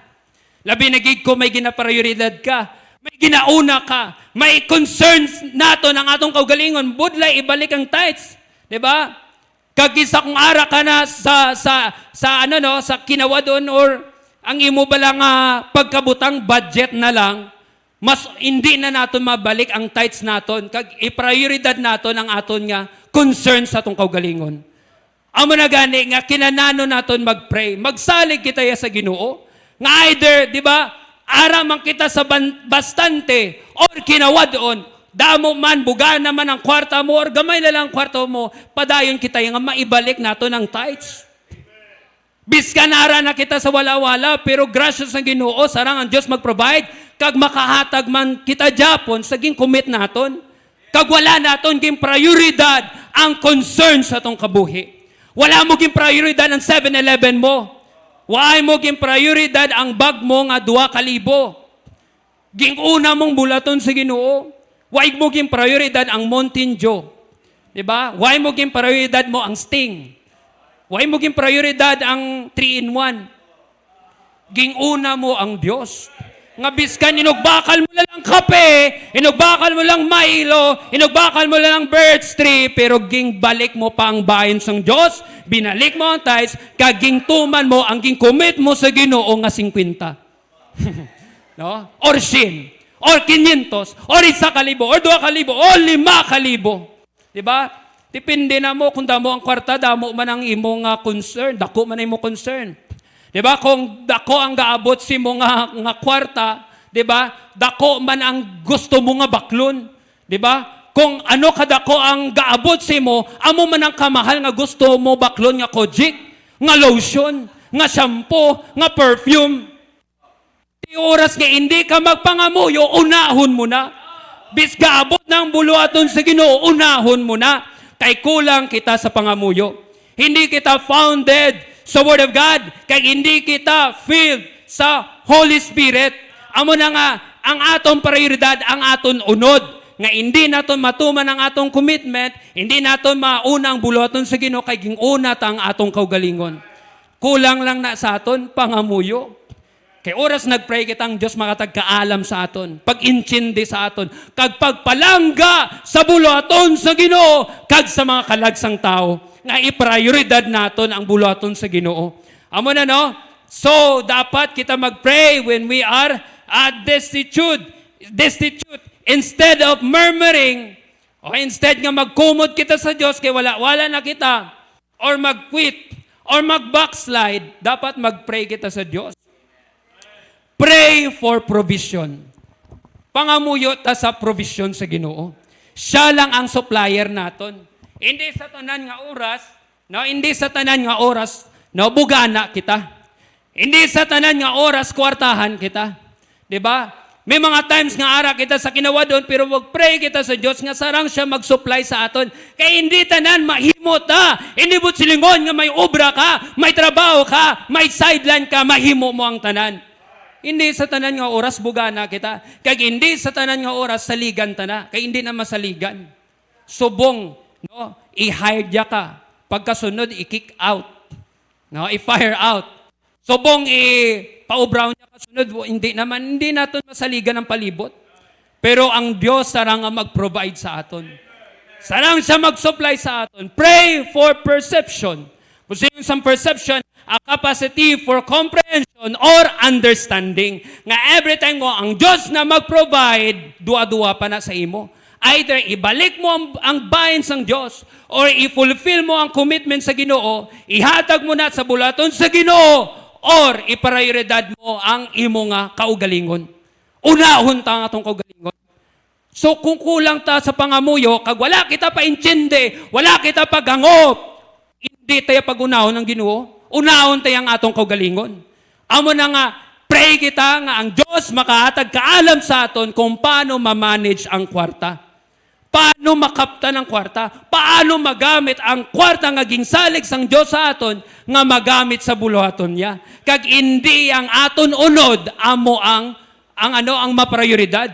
Labi nagig ko may ginaprioridad ka, may ginauna ka, may concerns nato ng atong kaugalingon, budlay ibalik ang tithes, di ba? Kagisa kung ara ka na sa kinawadon or ang imo balang pagkabutang budget na lang, mas hindi na naton mabalik ang tithes naton kag i-prioridad naton ang aton nga concern sa atong kaugalingon. Amo na gani nga kinanano naton magpray, magsalig kita sa Ginoo nga either, di ba, ara man kita sa bastante or kinawadon, damo man buga naman ang kwarta mo or gamay na lang ang kwarta mo, padayon kita nga maibalik naton ang tithes. Biskan ara na kita sa wala-wala, pero gracious ng Ginoo, sarang ang Diyos mag-provide, kag makahatag man kita Japon, saging commit naton, kag wala naton ging prioridad ang concern sa tong kabuhi. Wala mo ging prioridad ang 7-Eleven mo. Wala mo ging prioridad ang bag mo nga 2,000. Ging una mong bulaton sa Ginoo. Wala mo ging prioridad ang Mountain Dew. Diba? Wala mo ging prioridad mo ang Sting. Why mo ging prioridad ang 3-in-1? Ging una mo ang Diyos. Nga biskan, inugbakal mo lang kape, inugbakal mo lang Milo, inugbakal mo lang birds tree, pero ging balik mo pa ang bayan ng Diyos, binalik mo ang tithes, kaging tuman mo, ang ging commit mo sa Ginoo nga 50. No? Or 100, or 500, or 1,000, or 2,000, or 5,000. Diba? Depende na mo kung damo ang kwarta, damo man ang imong concern, dako man ang imong concern. 'Di ba? Kung dako ang gaabot si mo nga kwarta, 'di ba? Dako man ang gusto mo nga baklon, 'di ba? Kung ano kadako ang gaabot si mo, amo man ang kamahal nga gusto mo baklon nga kojik, nga lotion, nga shampoo, nga perfume. Di oras nga hindi ka magpangamuyo, unahon mo na. Bis gaabot ng buluaton sa Ginoo, unahon mo na. Kay kulang kita sa pangamuyo. Hindi kita founded sa Word of God. Kay hindi kita filled sa Holy Spirit. Amo na nga, ang atong prioridad, ang aton unod. Nga hindi naton matuman ang atong commitment, hindi naton mauna ang buluaton sa Ginoo, kay ging una ta ang atong kaugalingon. Kulang lang na sa aton pangamuyo. Kay oras nagpray kitang Diyos makatagkaalam sa aton, pag-intindi sa aton, kag pagpalangga sa buluhaton sa Ginoo, kag sa mga kalagsang tao, nga iprioridad naton ang buluhaton sa Ginoo. Amo na no? So, dapat kita mag-pray when we are destitute. Instead of murmuring, o instead nga magkumot kita sa Diyos, kay wala na kita, or mag-quit, or mag-backslide, dapat mag-pray kita sa Diyos. Pray for provision. Pangamuyo ta sa provision sa Ginoo. Siya lang ang supplier naton. Hindi sa tanan nga oras, hindi sa tanan nga oras, bugana kita. Hindi sa tanan nga oras, kwartahan kita. Diba? May mga times nga ara kita sa kinawadon, pero mag-pray kita sa Diyos nga sarang siya mag-supply sa aton. Kaya hindi tanan mahimo ta. Hindi mo silingon nga may obra ka, may trabaho ka, may sideline ka, mahimo mo ang tanan. Hindi sa tanan nga oras bugana kita. Kaya hindi sa tanan nga oras saligan ta na. Kaya hindi na masaligan. Subong, i-hire ka. Pagkasunod, i-kick out. I-fire out. Subong, pa-obraw niya kasunod. Hindi natin masaligan ng palibot. Pero ang Diyos sarang mag-provide sa aton. Sarang siya mag-supply sa aton. Pray for perception. Kung sa perception, a capacity for comprehension or understanding. Nga every time mo ang Diyos na mag-provide, dua-dua pa na sa imo. Either ibalik mo ang bayan sa Diyos or i-fulfill mo ang commitment sa Ginoo, ihatag mo na sa bulaton sa Ginoo or iprioridad mo ang imo nga kaugalingon. Unahon ta nga atong kaugalingon. So kung kulang ta sa pangamuyo, kag wala kita paintindi, wala kita paghangop, hindi tayo pagunahon ng Ginoo, unahon tayo ang atong kaugalingon. Amo na nga, pray kita nga ang Diyos makahatag kaalam sa aton kung paano ma-manage ang kwarta. Paano makapta ng kwarta? Paano magamit ang kwarta nga ginsalig sang Diyos sa aton nga magamit sa buluhaton niya? Kag hindi ang aton unod amo ang maprioridad.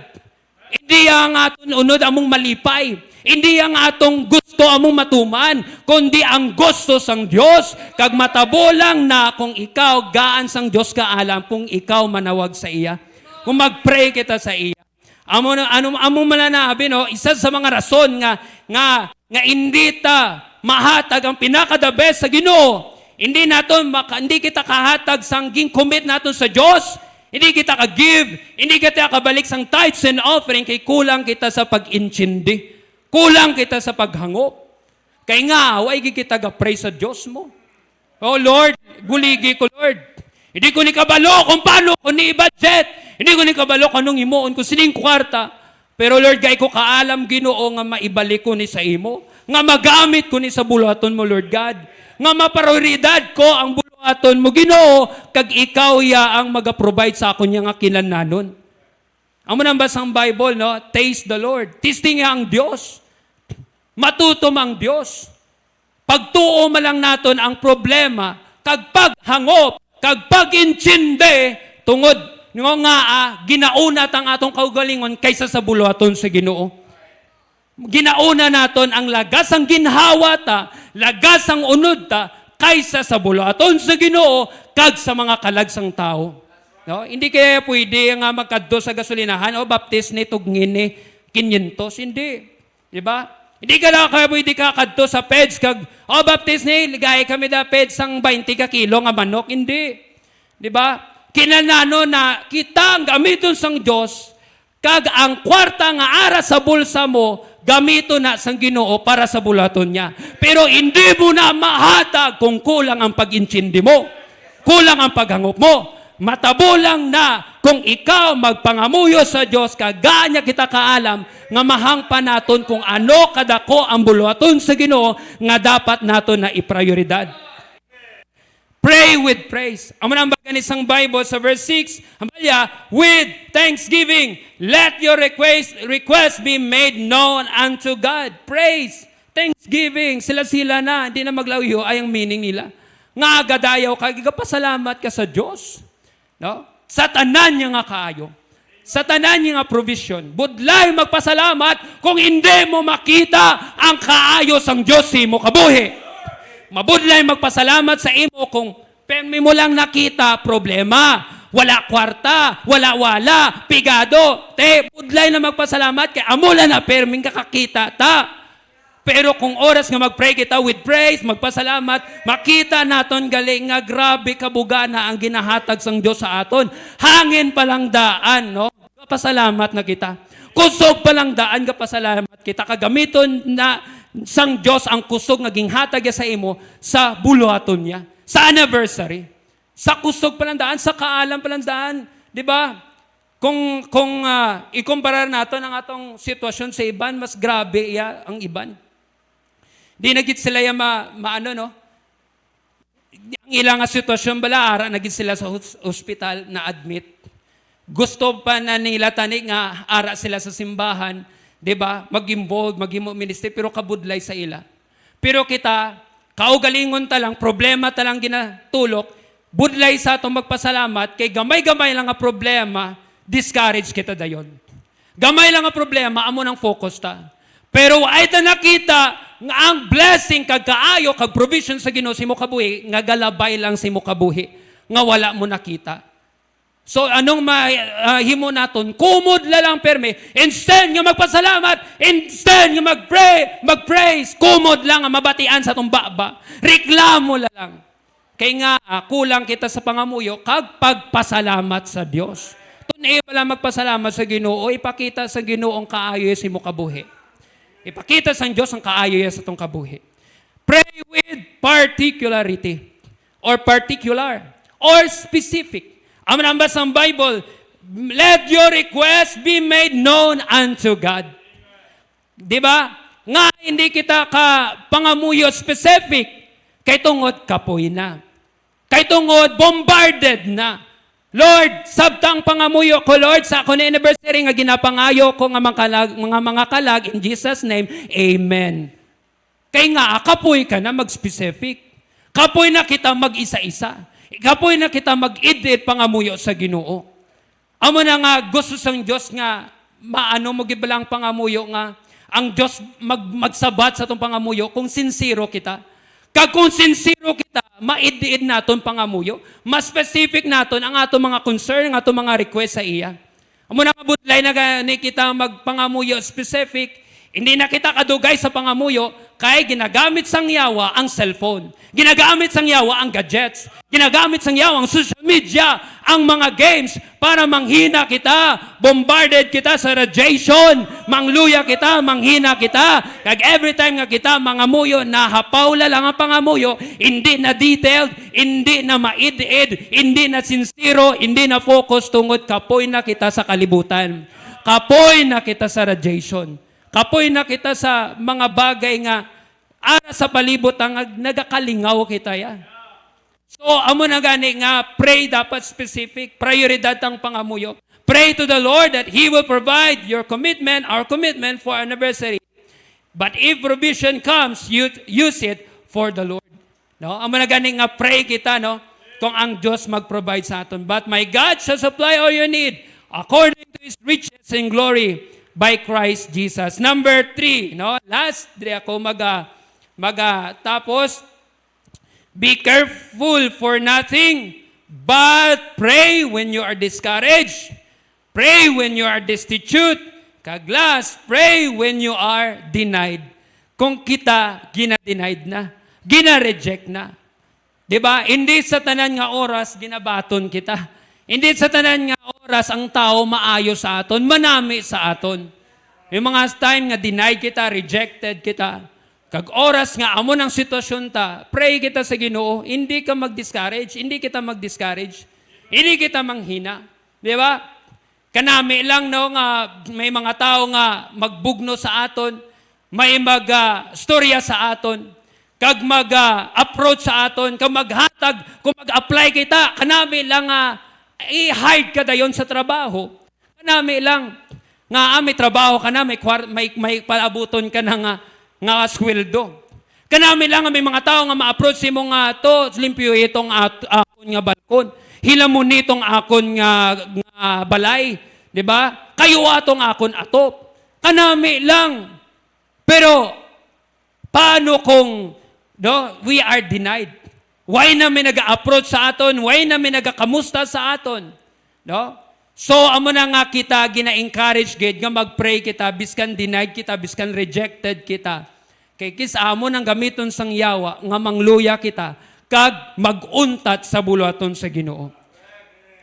Hindi ang aton unod among malipay. Hindi ang atong gusto among matuman, kundi ang gusto sang Diyos. Kag matabo lang na kung ikaw gaan sang Diyos kaalam kung ikaw manawag sa iya. Kung mag-pray kita sa iya. Amo mananabi, isa sa mga rason nga hindi ta mahatag ang pinaka-the best sa Ginoo. Hindi kita kahatag sang commit naton sa Diyos. Hindi kita ka-give. Hindi kita kabalik sang tithes and offering kay kulang kita sa pag-intindi. Kulang kita sa paghangop. Kaya nga, away kita ga-pray sa Diyos mo. Oh Lord, guligi ko Lord. Hindi ko ni kabalo kung paano ko ni budget. Hindi ko ni kabalo kung anong imuon ko sining kwarta. Pero Lord, gay ko kaalam Ginoo nga maibalik ko ni sa imo. Nga magamit ko ni sa buluhaton mo, Lord God. Nga maprioridad ko ang buluhaton mo, Ginoo. Kag ikaw ya ang mag-provide sa akon nga kinananon. Amo nang basang Bible, taste the Lord. Tasting niya ang Diyos. Matutom ang Diyos. Pagtuo man lang naton ang problema, kag paghangop, kag pag-intindi, tungod nga ginauna tang atong kaugalingon kaysa sa buluhaton sa Ginoo. Ginauna naton ang lagas ang ginhawa ta, lagas ang unod ta, kaysa sa buluhaton sa Ginoo, kag sa mga kalagsang tao. Hindi kaya pwede nga magkadto sa gasolinahan o baptist ni tugngin ni 500. Hindi. Diba? Hindi ka na kaya pwede kakadto sa peds kag baptist ni ligay kami da peds sang 20 ka kilo nga manok. Hindi. Diba? Kinanano na kita ang gamiton sang Diyos kag ang kwarta nga ara sa bulsa mo gamito na sang Ginoo para sa bulaton niya. Pero hindi mo na mahatag kung kulang ang pag-intindi mo. Kulang ang paghangop mo. Matabo lang na kung ikaw magpangamuyo sa Diyos, kaganya kita kaalam, nga mahangpa naton kung ano kadako ang buluhaton sa Ginoo nga dapat naton na iprioridad. Pray with praise. Amo nang bagani sang Bible sa verse 6, hambalya, with thanksgiving, let your request be made known unto God. Praise, thanksgiving, sila na, hindi na maglawiyo ay ang meaning nila. Nga agadayaw ka, pasalamat ka sa Diyos. Sa tanan niya nga kaayo. Sa tanan niya nga provision. Budlay magpasalamat kung hindi mo makita ang kaayo sang Diyos si mo kabuhi. Mabudlay magpasalamat sa imo kung permi mo lang nakita problema wala kwarta, wala, pigado. Budlay na magpasalamat kay amula na perming kakakita ta. Pero kung oras nga mag-pray kita with praise, magpasalamat, makita naton galing nga grabe kabuga na ang ginahatag sang Dios sa aton. Hangin palang daan, no? Pasalamat na kita. Kusog palang daan ka pasalamat kita. Kagamiton na sang Dios ang kusog nga ginhatag sa imo sa buluhaton niya, sa anniversary. Sa kusog palang daan, sa kaalam palang daan, di ba? Kung ikumpara natin ang atong sitwasyon sa iban, mas grabe ang iban. Di nagit sila yung maano, no? Ang ilang sitwasyon bala, ara nagit sila sa ospital na admit. Gusto pa na nila tani nga ara sila sa simbahan, di ba? Mag-involve, mag-ministry, pero kabudlay sa ila. Pero kita, kaugalingon talang, problema talang ginatulok, budlay sa atong magpasalamat, kay gamay-gamay lang nga problema, discourage kita dayon. Gamay lang nga problema, amo nang focus ta. Pero ay ta nakita nga ang blessing kag kaayo kag provision sa Ginoo sa imo kabuhi nga galabay lang sa imo kabuhi nga wala mo nakita. So anong mahimo naton? Kumod la lang perme. Instead nga magpasalamat, instead nga mag-praise, kumod lang nga mabatian sa tong baba. Reklamo la lang. Kay nga kulang kita sa pangamuyo kag pagpasalamat sa Dios. Tunay wala magpasalamat sa Ginoo, ipakita sa Ginoo ang kaayo sa imo kabuhi. Ipakita sa Diyos ang kaayo sa itong kabuhi. Pray with particularity or particular or specific. Ang nambas ng Bible, let your request be made known unto God. Diba? Nga hindi kita ka pangamuyo specific, kay tungod kapoy na. Kay tungod bombarded na. Lord, sabtang pangamuyo ko, Lord, sa ako na anniversary nga ginapangayo ko nga mga kalag, in Jesus' name, Amen. Kaya nga, kapoy ka na mag-specific. Kapoy na kita mag-isa-isa. Kapoy na kita mag-edit pangamuyo sa Ginoo. Amo na nga, gusto sang Diyos nga, maano mo gibalang pangamuyo nga, ang Diyos magsabat sa itong pangamuyo kung sincero kita. Kag kung sincero kita, maidiid naton pangamuyo, mas specific naton ang ato mga concern, ang ato mga request sa iya. Amo na kabudlay na gani kita magpangamuyo specific, hindi na kita kadugay sa pangamuyo, kay ginagamit sang yawa ang cellphone. Ginagamit sang yawa ang gadgets. Ginagamit sang yawa ang social media, ang mga games, para manghina kita, bombarded kita sa radiation, mangluya kita, manghina kita. Kag every time nga kita mangamuyo, nahapawla lang ang pangamuyo, hindi na detailed, hindi na maid-id, hindi na sincero, hindi na focus tungod kapoy na kita sa kalibutan. Kapoy na kita sa radiation. Kapoy na kita sa mga bagay nga ara sa palibot ang nagakalingaw kita ya. So, amo na gani nga, pray dapat specific, prioridad ang pangamuyo. Pray to the Lord that He will provide your commitment, our commitment for anniversary. But if provision comes, use it for the Lord. No? Amo na gani nga, pray kita, no? Kung ang Diyos mag-provide sa aton. But my God shall supply all your need according to His riches and glory by Christ Jesus. Number 3, no? Last, di ako tapos, be careful for nothing, but pray when you are discouraged. Pray when you are destitute. Kag last, pray when you are denied. Kung kita gina-denied na, gina-reject na. Diba? Hindi sa tanan nga oras ginabaton kita. Hindi sa tanan nga oras ang tao maayo sa aton, manami sa aton. May mga time nga denied kita, rejected kita. Kag oras nga amo ng sitwasyon ta, pray kita sa Ginoo, hindi ka mag-discourage, hindi kita mag-discourage, hindi kita manghina. Di ba? Kanami lang no nga may mga tao nga magbugno sa aton, may mag-storya sa aton, kag mag-approach sa aton, kag maghatag, kung mag-apply kita, kanami lang i-hide ka dayon sa trabaho. Kanami lang nga may trabaho ka na, may palabuton ka na nga sweldo. Kanami lang nga may mga tao nga ma-approach si mo nga to, limpyo itong akon nga balkon. Hilamon nitong akon nga balay. Di ba? Kayo atong akon atop. Kanami lang. Pero, paano kung we are denied? Why na may nag-approach sa aton? Why na may nag-kamusta sa aton? No? So, amo na nga kita gina-encourage gid nga mag-pray kita, biskan denied kita, biskan rejected kita. Kay kis amo nang gamiton sang yawa nga mangluya kita kag maguntat sa buluhaton sa Ginoo.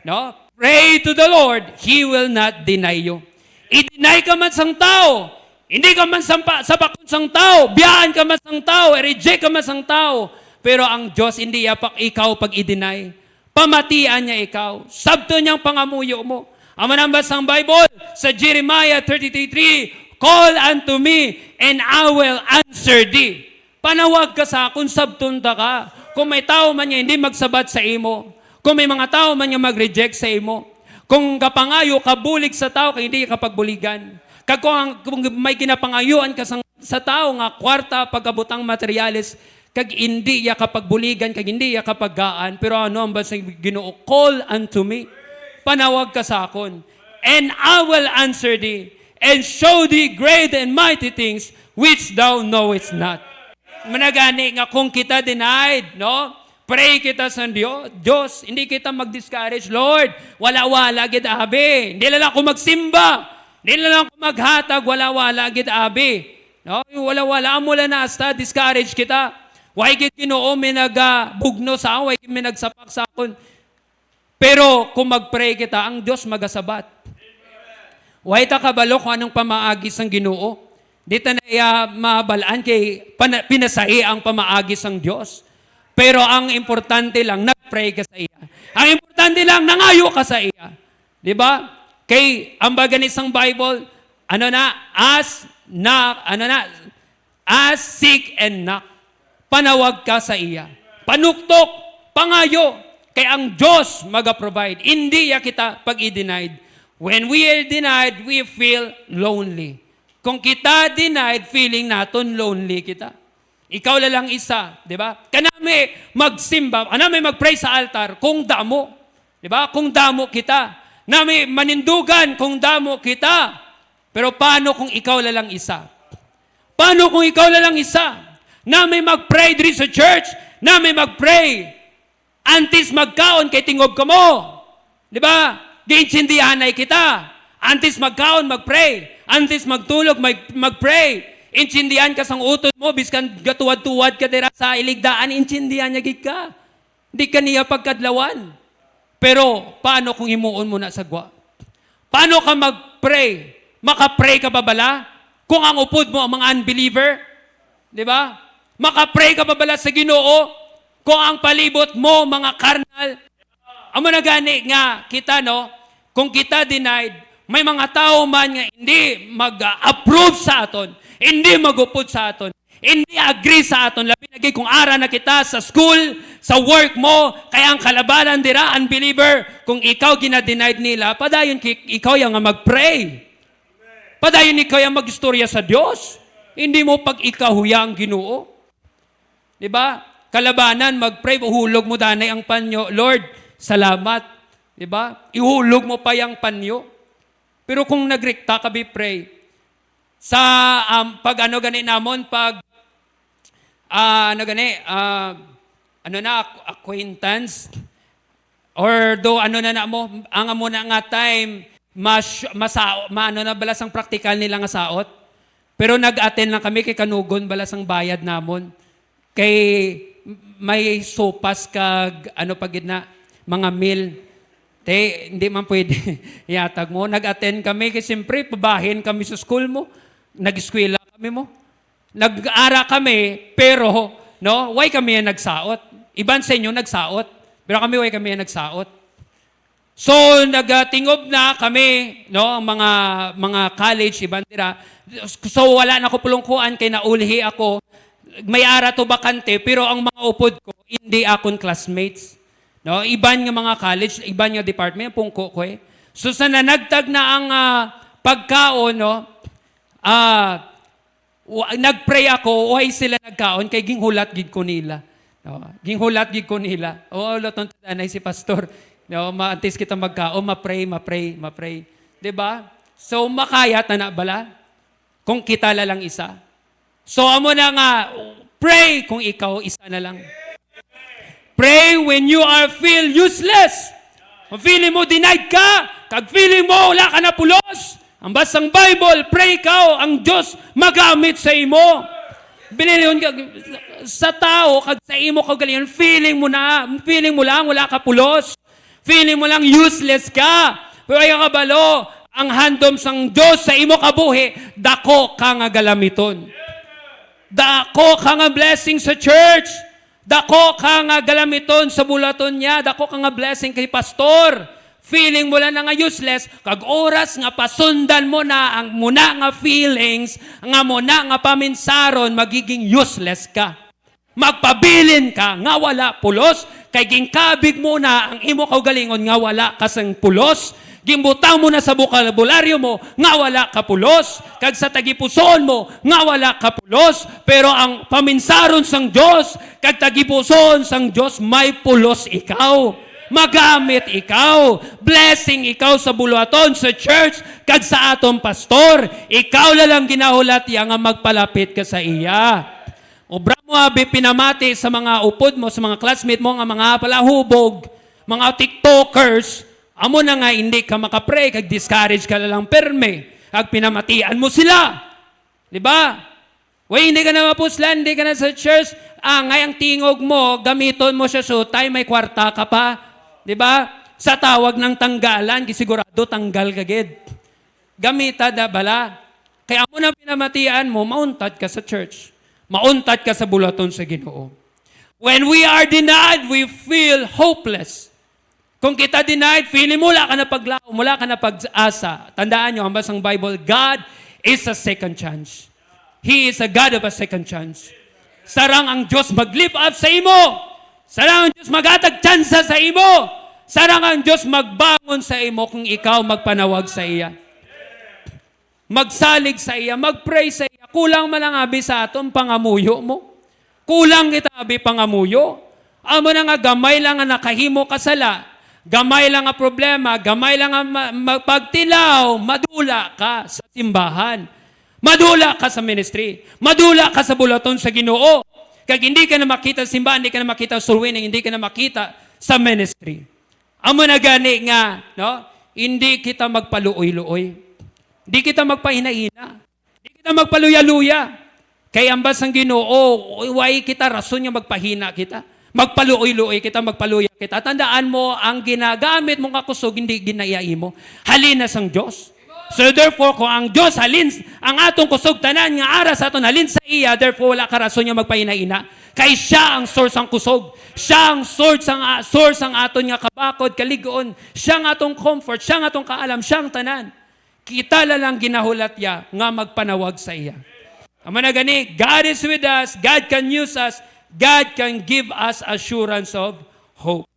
No? Pray to the Lord, He will not deny you. I-deny ka man sang tao, hindi ka man sapakon sang tao, biyaan ka man sang tao, reject ka man sang tao, pero ang Diyos hindi yapak ikaw pag i-deny. Pamatian niya ikaw. Sabto niyang pangamuyo mo. Ang manambas ng Bible sa Jeremiah 33:3, call unto me and I will answer thee. Panawag ka sa akon, sabtunta ka. Kung may tao man niya hindi magsabat sa imo, kung may mga tao man niya mag-reject sa imo, kung kapangayo ka bulig sa tao, kaya hindi ka pagbuligan. Kung may kinapangayuan ka sa tao nga kwarta, pagkabutang materyales, kag hindi ya kapagbuligan, kag hindi ya kapaggaan, pero ano ang basta Ginoo, call unto me, panawag ka sa akon, and I will answer thee, and show thee great and mighty things which thou knowest not. Managani nga kung kita denied, no? Pray kita sa Diyos, hindi kita mag-discourage, Lord, wala-wala gid abi, hindi lang ako magsimba, hindi lang ako maghatag, wala-wala gid abi, no? Wala-wala mo lang na hasta, discourage kita. Why gid Ginoo may nagbugno sa akin, why gid may nagsapak sa akon. Pero kung mag-pray kita, ang Diyos magasabat. Why ta kabalo kung anong pamaagis ng Ginoo? Di ta na mabalaan kay pinasai ang pamaagis ng Diyos. Pero ang importante lang, nag-pray ka sa iya. Ang importante lang, nangayo ka sa iya. Di ba? Kay ang baganis ng Bible, ask, seek, and knock. Panawag ka sa iya. Panuktok, pangayo. Kaya ang Diyos mag-provide. Hindi ya kita pag i-denied. When we are denied, we feel lonely. Kung kita denied, feeling naton lonely kita. Ikaw lang isa, di ba? Kanami magsimba, kanami mag-pray sa altar kung damo. Di ba? Kung damo kita. Nami manindugan kung damo kita. Pero paano kung ikaw lang isa? Paano kung ikaw lang isa? Nami mag-pray diri sa church, nami mag-pray. Antes magkaon kay tingob ka mo. Di ba? Giintindihan ay kita. Antes magkaon, mag-pray. Antes magtulog, mag-pray. Intindihan ka sang utod mo, biskan gatuwad-tuwad ka dira sa iligdaan, intindihan niya gid ka. Di ka niya pagkadlawan. Pero, paano kung himuon mo na sagwa? Paano ka mag-pray? Maka-pray ka ba bala? Kung ang upod mo ang mga unbeliever? Di ba? Maka-pray ka ba bala sa Ginoo? Kung ang palibot mo, mga karnal? Amo na gani nga, kita no, kung kita denied, may mga tao man nga hindi mag-approve sa aton, hindi mag-upod sa aton, hindi agree sa aton, labi na kung ara na kita sa school, sa work mo, kaya ang kalabanan dira, unbeliever, kung ikaw ginadenied nila, padayon ikaw yung mag-pray. Padayon ikaw yung mag-istorya sa Diyos. Hindi mo pag ikaw ang Ginoo. Diba? Kalabanan, mag-pray, uhulog mo danay ang panyo. Lord, salamat. Diba? Ihulog mo pa yung panyo. Pero kung nagrikta ka, pray. Sa pag gani namon, pag acquaintance, or do na mo, ang amo na nga time, balasang praktikal nila nga saot. Pero nag-attend lang kami kay kanugon balasang bayad namon. Kay may sopas kag pagid na mga meal. Hindi man pwede yatag mo. Nag-attend kami kasi siyempre pabahin kami sa school mo. Nag-eskwela kami mo. Nag-ara kami pero why kami yung nagsaot? Iban sa inyo nagsaot. Pero kami why kami yung nagsaot. So nagtingob na kami mga college iban tira. So wala na ko pulungkuan kay naulhi ako. May ara to bakante, pero ang mga upod ko, hindi akong classmates. Iban nga mga college, iban nga department, pungko ko eh. So sa nanagtag na ang pagkaon, nagpray ako, why sila nagkaon, kay ginghulat gid ko nila. Ginghulat gid ko nila. Lotong tanay si pastor. Maantis kita magkaon, mapray. Diba? So makayat na bala, kung kita lang isa. So, amo na nga, pray kung ikaw isa na lang. Pray when you are feel useless. Kung feeling mo denied ka, kag feeling mo wala ka na pulos, ang basang Bible, pray ka, ang Diyos magamit sa imo. Biniliyon ka sa tao, kag sa imo kagalingan, feeling mo lang wala ka pulos. Feeling mo lang useless ka. Pero ay kabalo, ang handom sang Diyos sa imo kabuhi, dako ka nga galamiton. Dako ka nga blessing sa church. Dako ka nga galamiton sa bulaton niya. Dako ka nga blessing kay pastor. Feeling mo lang na nga useless, kag oras nga pasundan mo na ang muna nga feelings, nga muna nga paminsaron, magiging useless ka. Magpabilin ka, nga wala pulos, kay gingkabig mo na ang imo kaugalingon, nga wala kasang pulos, gimbutang mo na sa bokabularyo mo, nga wala ka pulos, kag sa tagipuson mo, nga wala ka pulos, pero ang paminsaron sang Diyos, kag tagipuson sang Diyos, may pulos ikaw. Magamit ikaw, blessing ikaw sa buluhaton, sa church, kag sa atong pastor. Ikaw lang ginahulat iya nga magpalapit ka sa iya. Obra mo abi pinamati sa mga upod mo, sa mga classmate mo, nga mga palahubog, mga tiktokers, amo na nga hindi ka makapray, kag discourage ka lang perme, kag pinamatian mo sila. Diba? Way, hindi ka na mapuslan, hindi ka na sa church, ngayang tingog mo, gamiton mo siya so, tayo may kwarta ka pa. Diba? Sa tawag ng tanggalan, sigurado tanggal kagid. Gamita da bala. Kaya mo na pinamatian mo, mauntad ka sa church. Mauntad ka sa bulaton sa Ginoo. When we are denied, we feel hopeless. Kung kita denied, feeling mo wala ka na paglao, wala ka na pag-asa. Tandaan nyo, ang basang Bible, God is a second chance. He is a God of a second chance. Sarang ang Diyos mag-lift up sa imo. Sarang ang Diyos mag-atag tsansa sa imo. Sarang ang Diyos magbangon sa imo kung ikaw magpanawag sa iya. Magsalig sa iya, magpray sa iya. Kulang man lang abi sa aton pangamuyo mo. Kulang kita abi pangamuyo. Amo na nga gamay lang nga nakahimo kasala. Gamay lang nga problema, gamay lang nga magpagtilaw, madula ka sa simbahan. Madula ka sa ministry. Madula ka sa bulaton sa Ginoo. Kag hindi ka na makita sa simbahan, hindi ka na makita sa soul winning, hindi ka na makita sa ministry. Amo na gani nga, no? Hindi kita magpaluoy-luoy. Hindi kita magpahina-hina. Hindi kita magpaluya-luya. Kaya ang basang Ginoo, way kita rason nga magpahina kita. Magpaluoy-luoy kita, magpaluya kita. Tandaan mo, ang ginagamit mong kakusog, hindi ginayai mo. Halina sang Diyos. So therefore, kung ang Diyos halin, ang atong kusog tanan nga aras aton halin sa iya, therefore wala ka rason niya magpahina-ina. Kay siya ang source ang kusog. Siya ang source ang aton nga kabakod, kaligoon. Siya ang atong comfort, siya ang atong kaalam, siya ang tanan. Kita lang ginahulat ya nga magpanawag sa iya. Amo na gani, God is with us, God can use us, God can give us assurance of hope.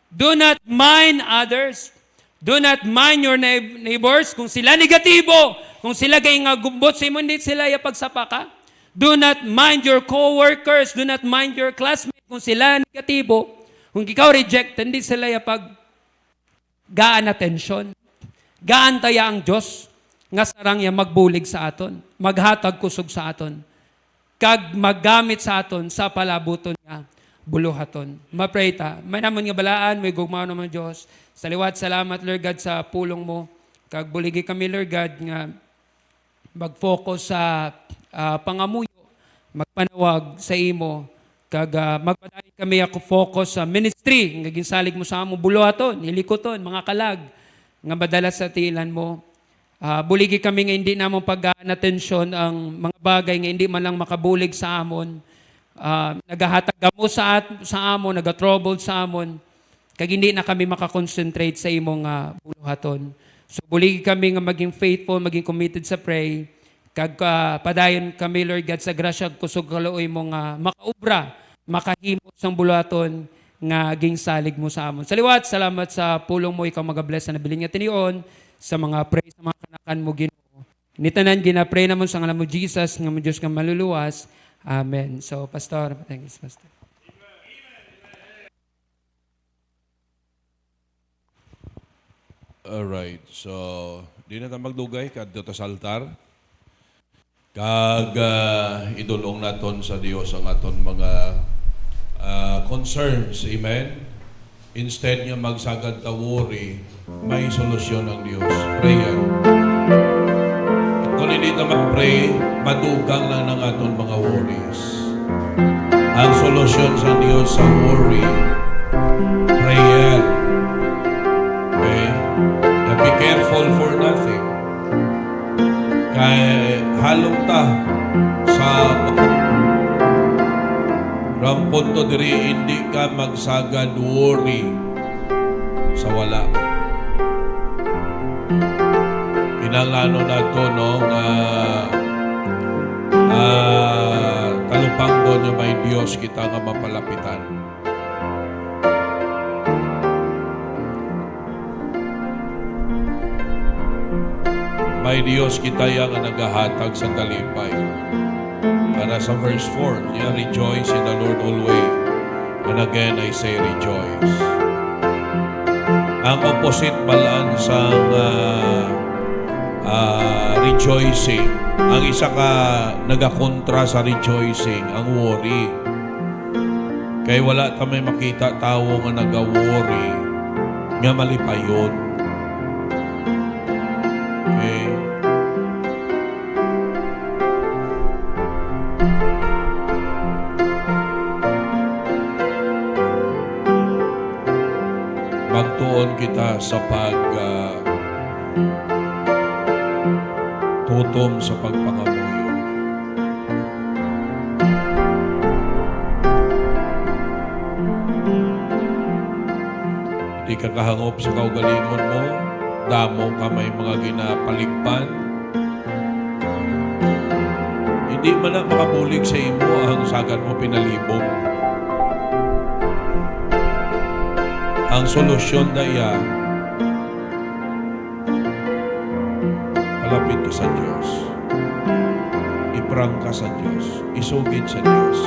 Do not mind others. Do not mind your neighbors. Kung sila negatibo, kung sila gay nga gumbot sa imo, hindi sila pagsapaka. Do not mind your co-workers. Do not mind your classmates. Kung sila negatibo, kung ikaw reject, hindi sila gaan atensyon. Gaan taya ang Diyos nga sarang ya magbulig sa aton. Maghatag kusog sa aton. Kag maggamit sa aton sa palabuton nga buluhaton. Mapray ta. May naman nga balaan, may gugmao naman Diyos. Saliwat, salamat, Lord God, sa pulong mo. Kag buligi kami, Lord God, nga mag-focus sa pangamuyo, magpanawag sa imo, kag magpadayon kami ako focus sa ministry, nga ginsalig mo sa among buluhaton, hilikoton, mga kalag, nga madala sa tilan mo. Buligi kami nga hindi namong pag-atensyon ang mga bagay nga hindi man lang makabulig sa amon. Nagahatag mo sa amon, nagatrouble sa amon, kag hindi na kami makakonsentrate sa imong buluhaton. So buligi kami nga maging faithful, maging committed sa pray, kag padayon kami, Lord God, sa grasya kusog kaluoy mo nga makaubra, makahimo sang buluhaton nga ginsalig mo sa amon. Saliwat, salamat sa pulong mo, ikaw magabless na nabilin nga tinion, sa mga pray, sa mga kanakan mo, Ginoo. Nitanan, ginapray namon sa ngalan mo, Jesus, nga mo Diyos nga maluluwas. Amen. So, Pastor, thanks, Pastor. Alright, so di na tayo magdugay kadto sa altar. Kag idulong naton sa Dios ang aton mga concerns. Amen. instead nga magsagad ta worry, may solusyon ang Dios. Prayer. Kung hindi ta mag-pray, madugang lang ng aton mga worries. Ang solusyon sa Dios sa worry, prayer. Okay? Be careful for nothing. Kaya halong ta sa ram punto diri hindi ka magsagad worry sa wala. Kinalano na to no nga talupang doon yung may Diyos kita nga mapalapitan. May Diyos kita yang nagahatag sa kalipay. Para sa verse 4, niya, rejoice in the Lord always. And again, I say rejoice. Ang opposite balance ang rejoicing. Ang isa ka nagakontra sa rejoicing, ang worry. Kaya wala ta may makita tao nga naga-worry, nga malipayon. Okay? Magtuon kita sa tutom sa pagpangamuyo. Hindi ka kahangop sa kaugalingon mo, damo ka may mga ginapaligpan. Hindi man na makabulig sa imo ang sagad mo pinalibog. Ang solusyon daya, palapit ka sa Diyos. Iprang ka sa Diyos. Isugid sa Diyos.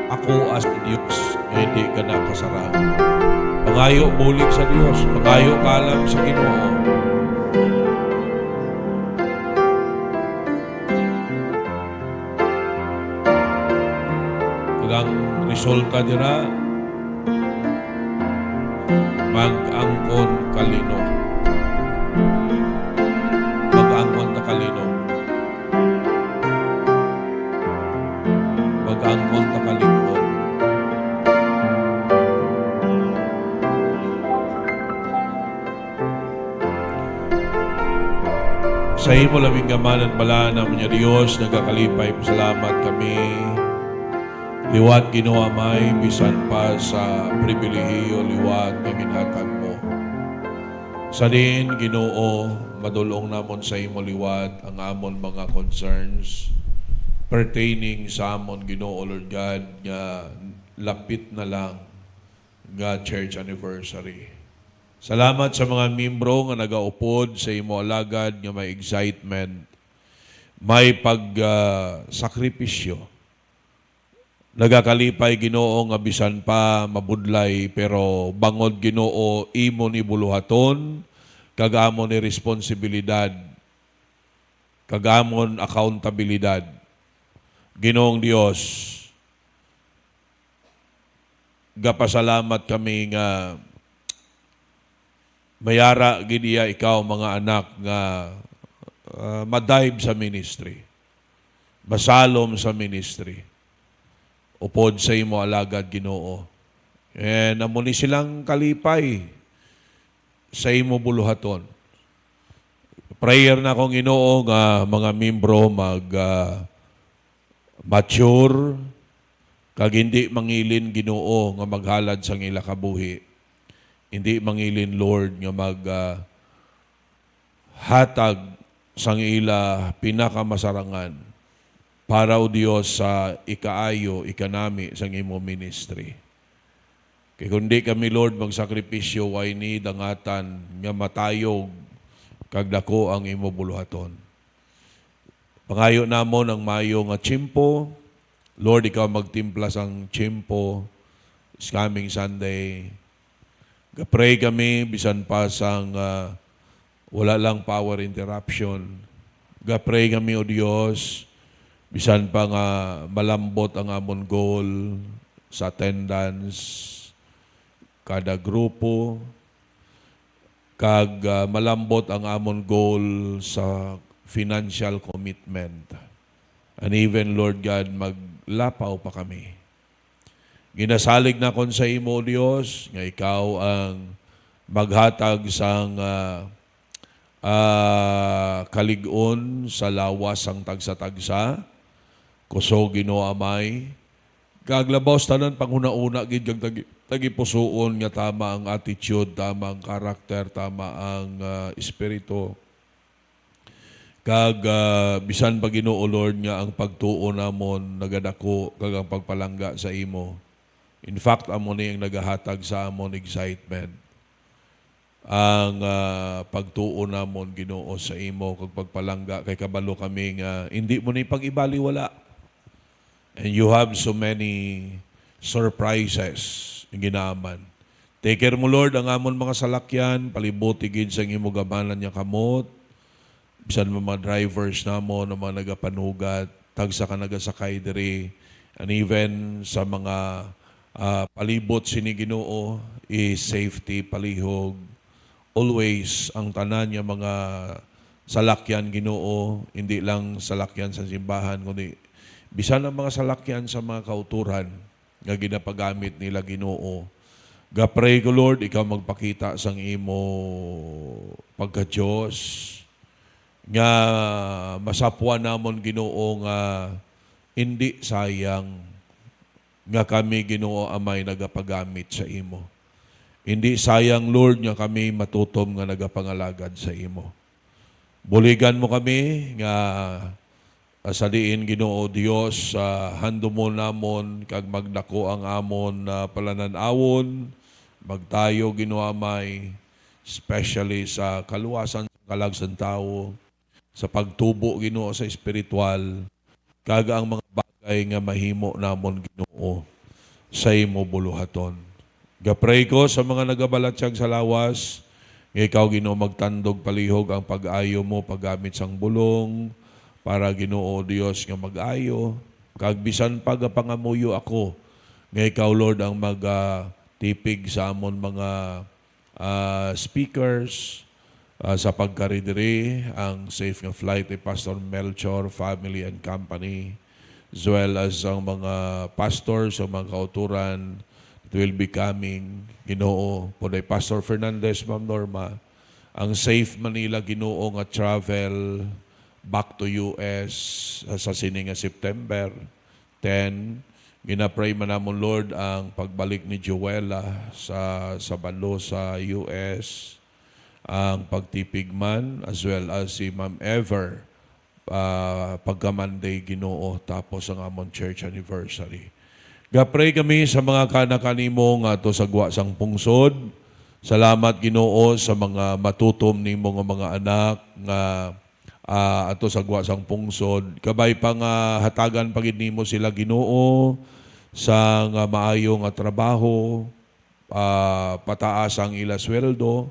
Ako as Diyos, hindi ka nakasarang. Pangayo bulig sa Diyos. Pangayo kalam sa Ginoo. Kagang resulta dira, mag-angkon kalino. Mag-angkon na kalino. Mag-angkon na kalino. Sa imo labing gamanan bala naman niya Diyos, nagakalipay, salamat kami. Liwat Ginoo Amay, bisan pa sa pribilehiyo, liwat nga ginhatag mo. Sa din, Ginoo, madulong namon sa imo liwat ang amon mga concerns pertaining sa amon, Ginoo, Lord God, nga lapit na lang nga church anniversary. Salamat sa mga membro nga nagaupod sa imo alagad nga may excitement, may pagsakripisyo. Nagakalipay, Ginoo, nga bisan pa mabudlay, pero bangod, Ginoo, imo ni buluhaton, kagamon ni responsibilidad, kagamon accountabilidad. Ginoong Dios, gapasalamat kami nga mayara gidiya ikaw mga anak nga madive sa ministry, masalom sa ministry. Upod sa imo alagad, Ginoo. And amo ni silang kalipay sa imo buluhaton. Prayer na kong Ginoo nga mga membro mature, kag hindi mangilin, Ginoo, nga maghalad sa ila kabuhi. Hindi mangilin, Lord, nga hatag sang ila pinakamasarangan para o Diyos sa ikaayo, ikanami sa imo ministry. Kaya kundi kami, Lord, magsakripisyo, ay ni dangatan nga matayog kag dako ang imo buluhaton. Pangayo namon ang mayo nga tsimpo. Lord, ikaw magtimpla sang tsimpo this coming Sunday. Gapray kami, bisan pa sang wala lang power interruption. Gapray kami, O Diyos, bisan pa nga malambot ang amon goal sa attendance, kada grupo, kag malambot ang amon goal sa financial commitment. And even, Lord God, maglapaw pa kami. Ginasalig na kon sa imo, Dios, nga ikaw ang maghatag sang kaligon sa lawas ang tagsa-tagsa, kusog Ginoo Amay, kaglabaw tanan panghuna-una gid kag tagipusoon nga tama ang attitude, tama ang karakter, tama ang espiritu. Kag bisan pa Ginoo Lord nga ang pagtuo namon nagadako kag ang pagpalangga sa imo. In fact, amo ni ang nagahatag sa amon excitement. Ang pagtuo namon Ginoo sa imo kag pagpalangga kay kabalo kami nga hindi mo ni pag-ibaliwala. And you have so many surprises ang ginaaman. Take care mo, Lord, ang amon mga salakyan, palibuti gid sa imo gamanan niya kamot. Bisan mga drivers namo na mga nagapanugat, tagsa ka nagasakay diri, and even sa mga palibot sini Ginoo is safety, palihog. Always ang tanan niya mga salakyan Ginoo, hindi lang salakyan sa simbahan, kundi bisan ang mga salakyan sa mga kauturan nga ginapagamit nila Ginoo. Gapray ko, Lord, ikaw magpakita sang imo pagka-Diyos nga masapwa namon Ginoo nga hindi sayang nga kami Ginoo Amay nagapagamit sa imo. Hindi sayang, Lord, nga kami matutom nga nagapangalagad sa imo. Buligan mo kami nga sa diin Ginoo Dios, hando mo namon kag magdako ang amon palanan-awon, magtayo Ginoo Amay, especially sa kaluwasan sa kalagsan tao, sa pagtubo Ginoo sa espiritual, kag ang mga bagay nga mahimo namon Ginoo sa imo buluhaton. Gapray ko sa mga nagabalatsag sa lawas, nga ikaw Ginoo magtandog palihog ang pag-ayo mo paggamit sang bulong, para Ginoo Dios nga mag-ayo, kag bisan pag pangamuyo ako, nga ikaw Lord ang magtipig sa amon mga speakers sa pagkaridiri, ang safe nga flight ni Pastor Melchor, family and company, as well as ang mga pastors o mga kauturan that will be coming, Ginoo, Puday Pastor Fernandez, Ma'am Norma, ang safe Manila Ginoo nga travel back to US sa sininga September 10. Ginapray man namon Lord ang pagbalik ni Joella sa banlo sa US, ang pagtipig man, as well as si Ma'am Ever pagka-Monday Ginoo, tapos ang amon church anniversary. Gapray kami sa mga kana-kanimo nga to sagwa sang pungsod. Salamat Ginoo sa mga matutom nimo nga mga anak nga ato sagwa sang pungsod. Kabay pa nga hatagan pagid nimo sila Ginoo sa nga maayo nga trabaho, pataas ang ila sweldo,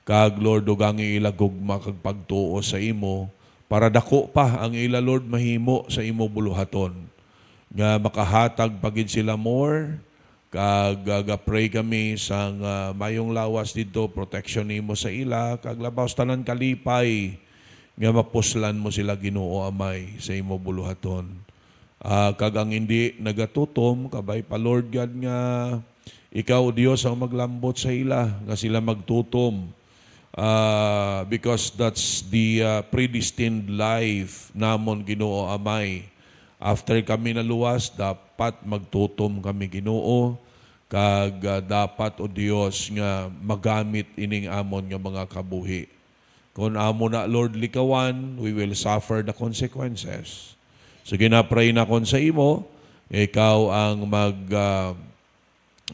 kag Lord dugangi ila gugma kag pagtuo sa imo, para dako pa ang ila Lord mahimo sa imo buluhaton, nga makahatag pagid sila more, kag pray kami sa mayong lawas dito, protection nimo sa ila, kag labaw tanan kalipay, nga mapuslan mo sila Ginoo Amay sa imo buluhaton. Kag ang hindi nagatutom, kabay pa Lord God nga ikaw Dios ang maglambot sa ila, nga sila magtutom. Because that's the predestined life namon Ginoo Amay. After kami naluwas, dapat magtutom kami Ginoo, kag dapat o Dios nga magamit ining amon nga mga kabuhi. Kung amo na Lord likawan, we will suffer the consequences. So ginapray na kon sa imo, ikaw ang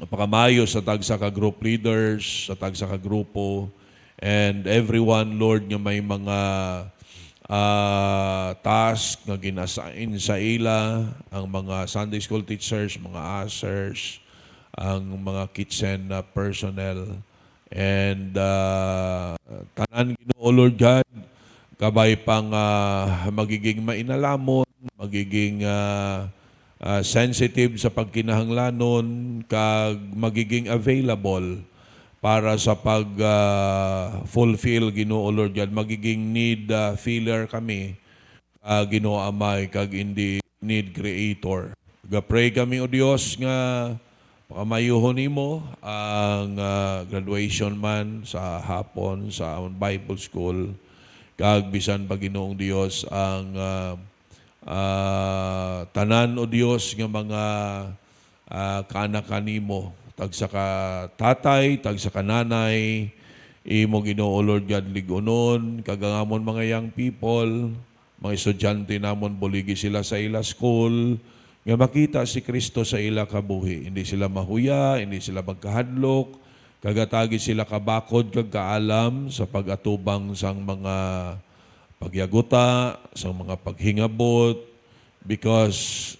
pakamayo sa tagsa ka group leaders, sa tagsa ka grupo, and everyone Lord nga may mga task nga ginasain sa ila, ang mga Sunday school teachers, mga ushers, ang mga kitchen personnel, and tanan Ginoo Lord God, kabay pang magiging mainalamon, magiging sensitive sa pagkinahanglanon kag magiging available para sa pag-fulfill Ginoo Lord God. Magiging need filler kami, Ginoo Amay, kag hindi need creator. Pray kami, O Dios, nga pakamayuhon nimo ang graduation man sa hapon sa Bible School, kag bisan pa Ginoong Dios ang tanan, O Dios, nga mga kaanak kanimo, tagsa ka tatay, tagsa ka nanay, imo Ginoo Lord God ligunon, kagangamon mga young people, mga estudyante namon buligi sila sa ila school, nga makita si Kristo sa ila kabuhi. Hindi sila mahuya, hindi sila magkahadlok, kagatagi sila kabakod kag kaalam sa pag-atubang sang mga pagyaguta, sang mga paghingabot, because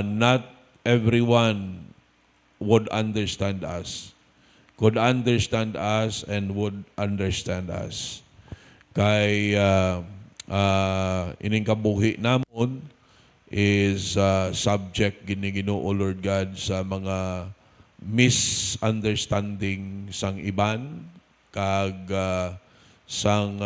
not everyone would understand us, could understand us and would understand us. Kay ining kabuhi namon is subject Ginoo Lord God sa mga misunderstanding sang iban kag sang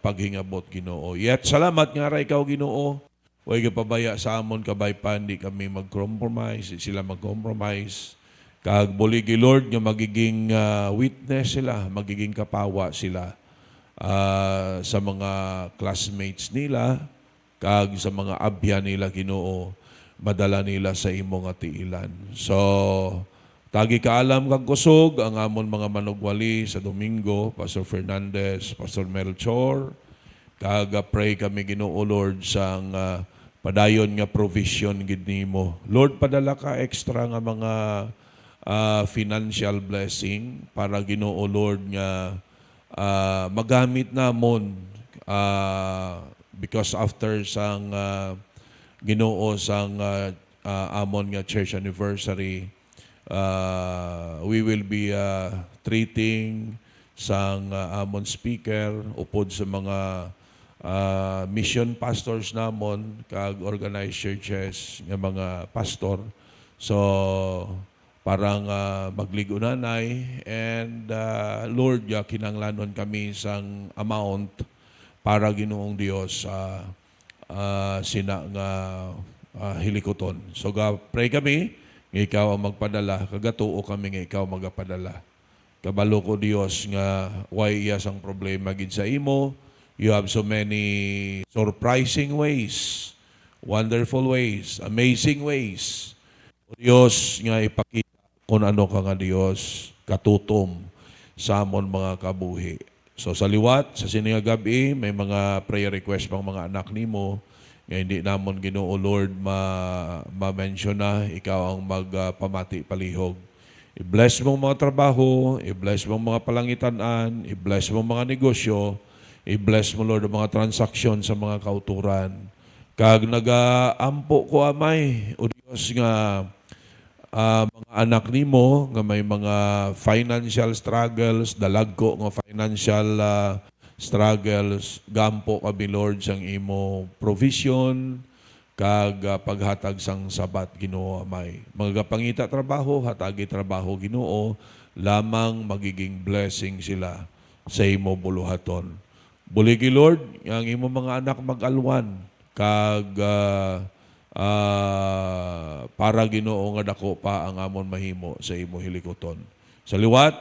paghingabot Ginoo. Yet salamat nga ra ikaw Ginoo. Huwag pabaya sa amon kabay pa, hindi kami mag-compromise, sila mag-compromise. Kag buligi Lord nga magiging witness sila, magiging kapawa sila sa mga classmates nila, kag sa mga abya nila Ginoo, madala nila sa imong tiilan. So, tagi kaalam kag kusog ang amon mga manugwali sa Domingo, Pastor Fernandez, Pastor Melchor, kag pray kami Ginoo Lord sang padayon nga provision gid nimo. Lord, padala ka extra nga mga financial blessing para Ginoo Lord nga magamit namon because after sang Ginoo sang amon nga church anniversary, we will be treating sang amon speaker upod sa mga mission pastors namon kag organized churches nga mga pastor. So parang magligunanay and Lord, kinanglanon kami sang amount para Ginoong Dios sina nga hilikoton. So pray kami nga ikaw ang magpadala, kagatuo kami nga ikaw magapadala. Kabalo ko Dios nga why iya sang problema gid sa imo. You have so many surprising ways, wonderful ways, amazing ways. O Dios nga ipakita kung ano ka nga Dios katutom sa amon mga kabuhi. So sa liwat, sa sininga gabi, may mga prayer request pang mga anak nimo nga hindi namon Ginoo Lord ma-mention na, ikaw ang magpamati palihog. I-bless mong mga trabaho, i-bless mong mga palangitanan, i-bless mong mga negosyo, i-bless mo Lord ang mga transaksyon sa mga kauturan. Kag nagaampo ko amay, o Dios nga mga anak nimo nga may mga financial struggles, dalagko nga financial struggles, gampo kami Lord sang imo provision kag paghatag sang sabat Ginoo Amay. Mga pangita trabaho, hatagi trabaho Ginoo, lamang magiging blessing sila sa imo buluhaton. Buligi Lord, ang imo mga anak mag-alwan kag para Ginoo nga dako pa ang amon mahimo sa imo hilikoton. Sa liwat,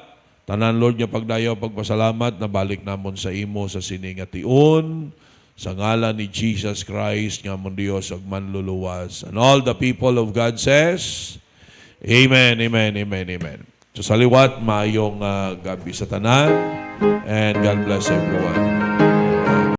tanan Lord nga pagdayaw pagpasalamat na balik namon sa imo sa sininga tion sa ngalan ni Jesus Christ nga amon Dios ug manluluwas. And all the people of God says, Amen, amen, amen, amen. So sa liwat, maayong gabi sa tanan and God bless everyone.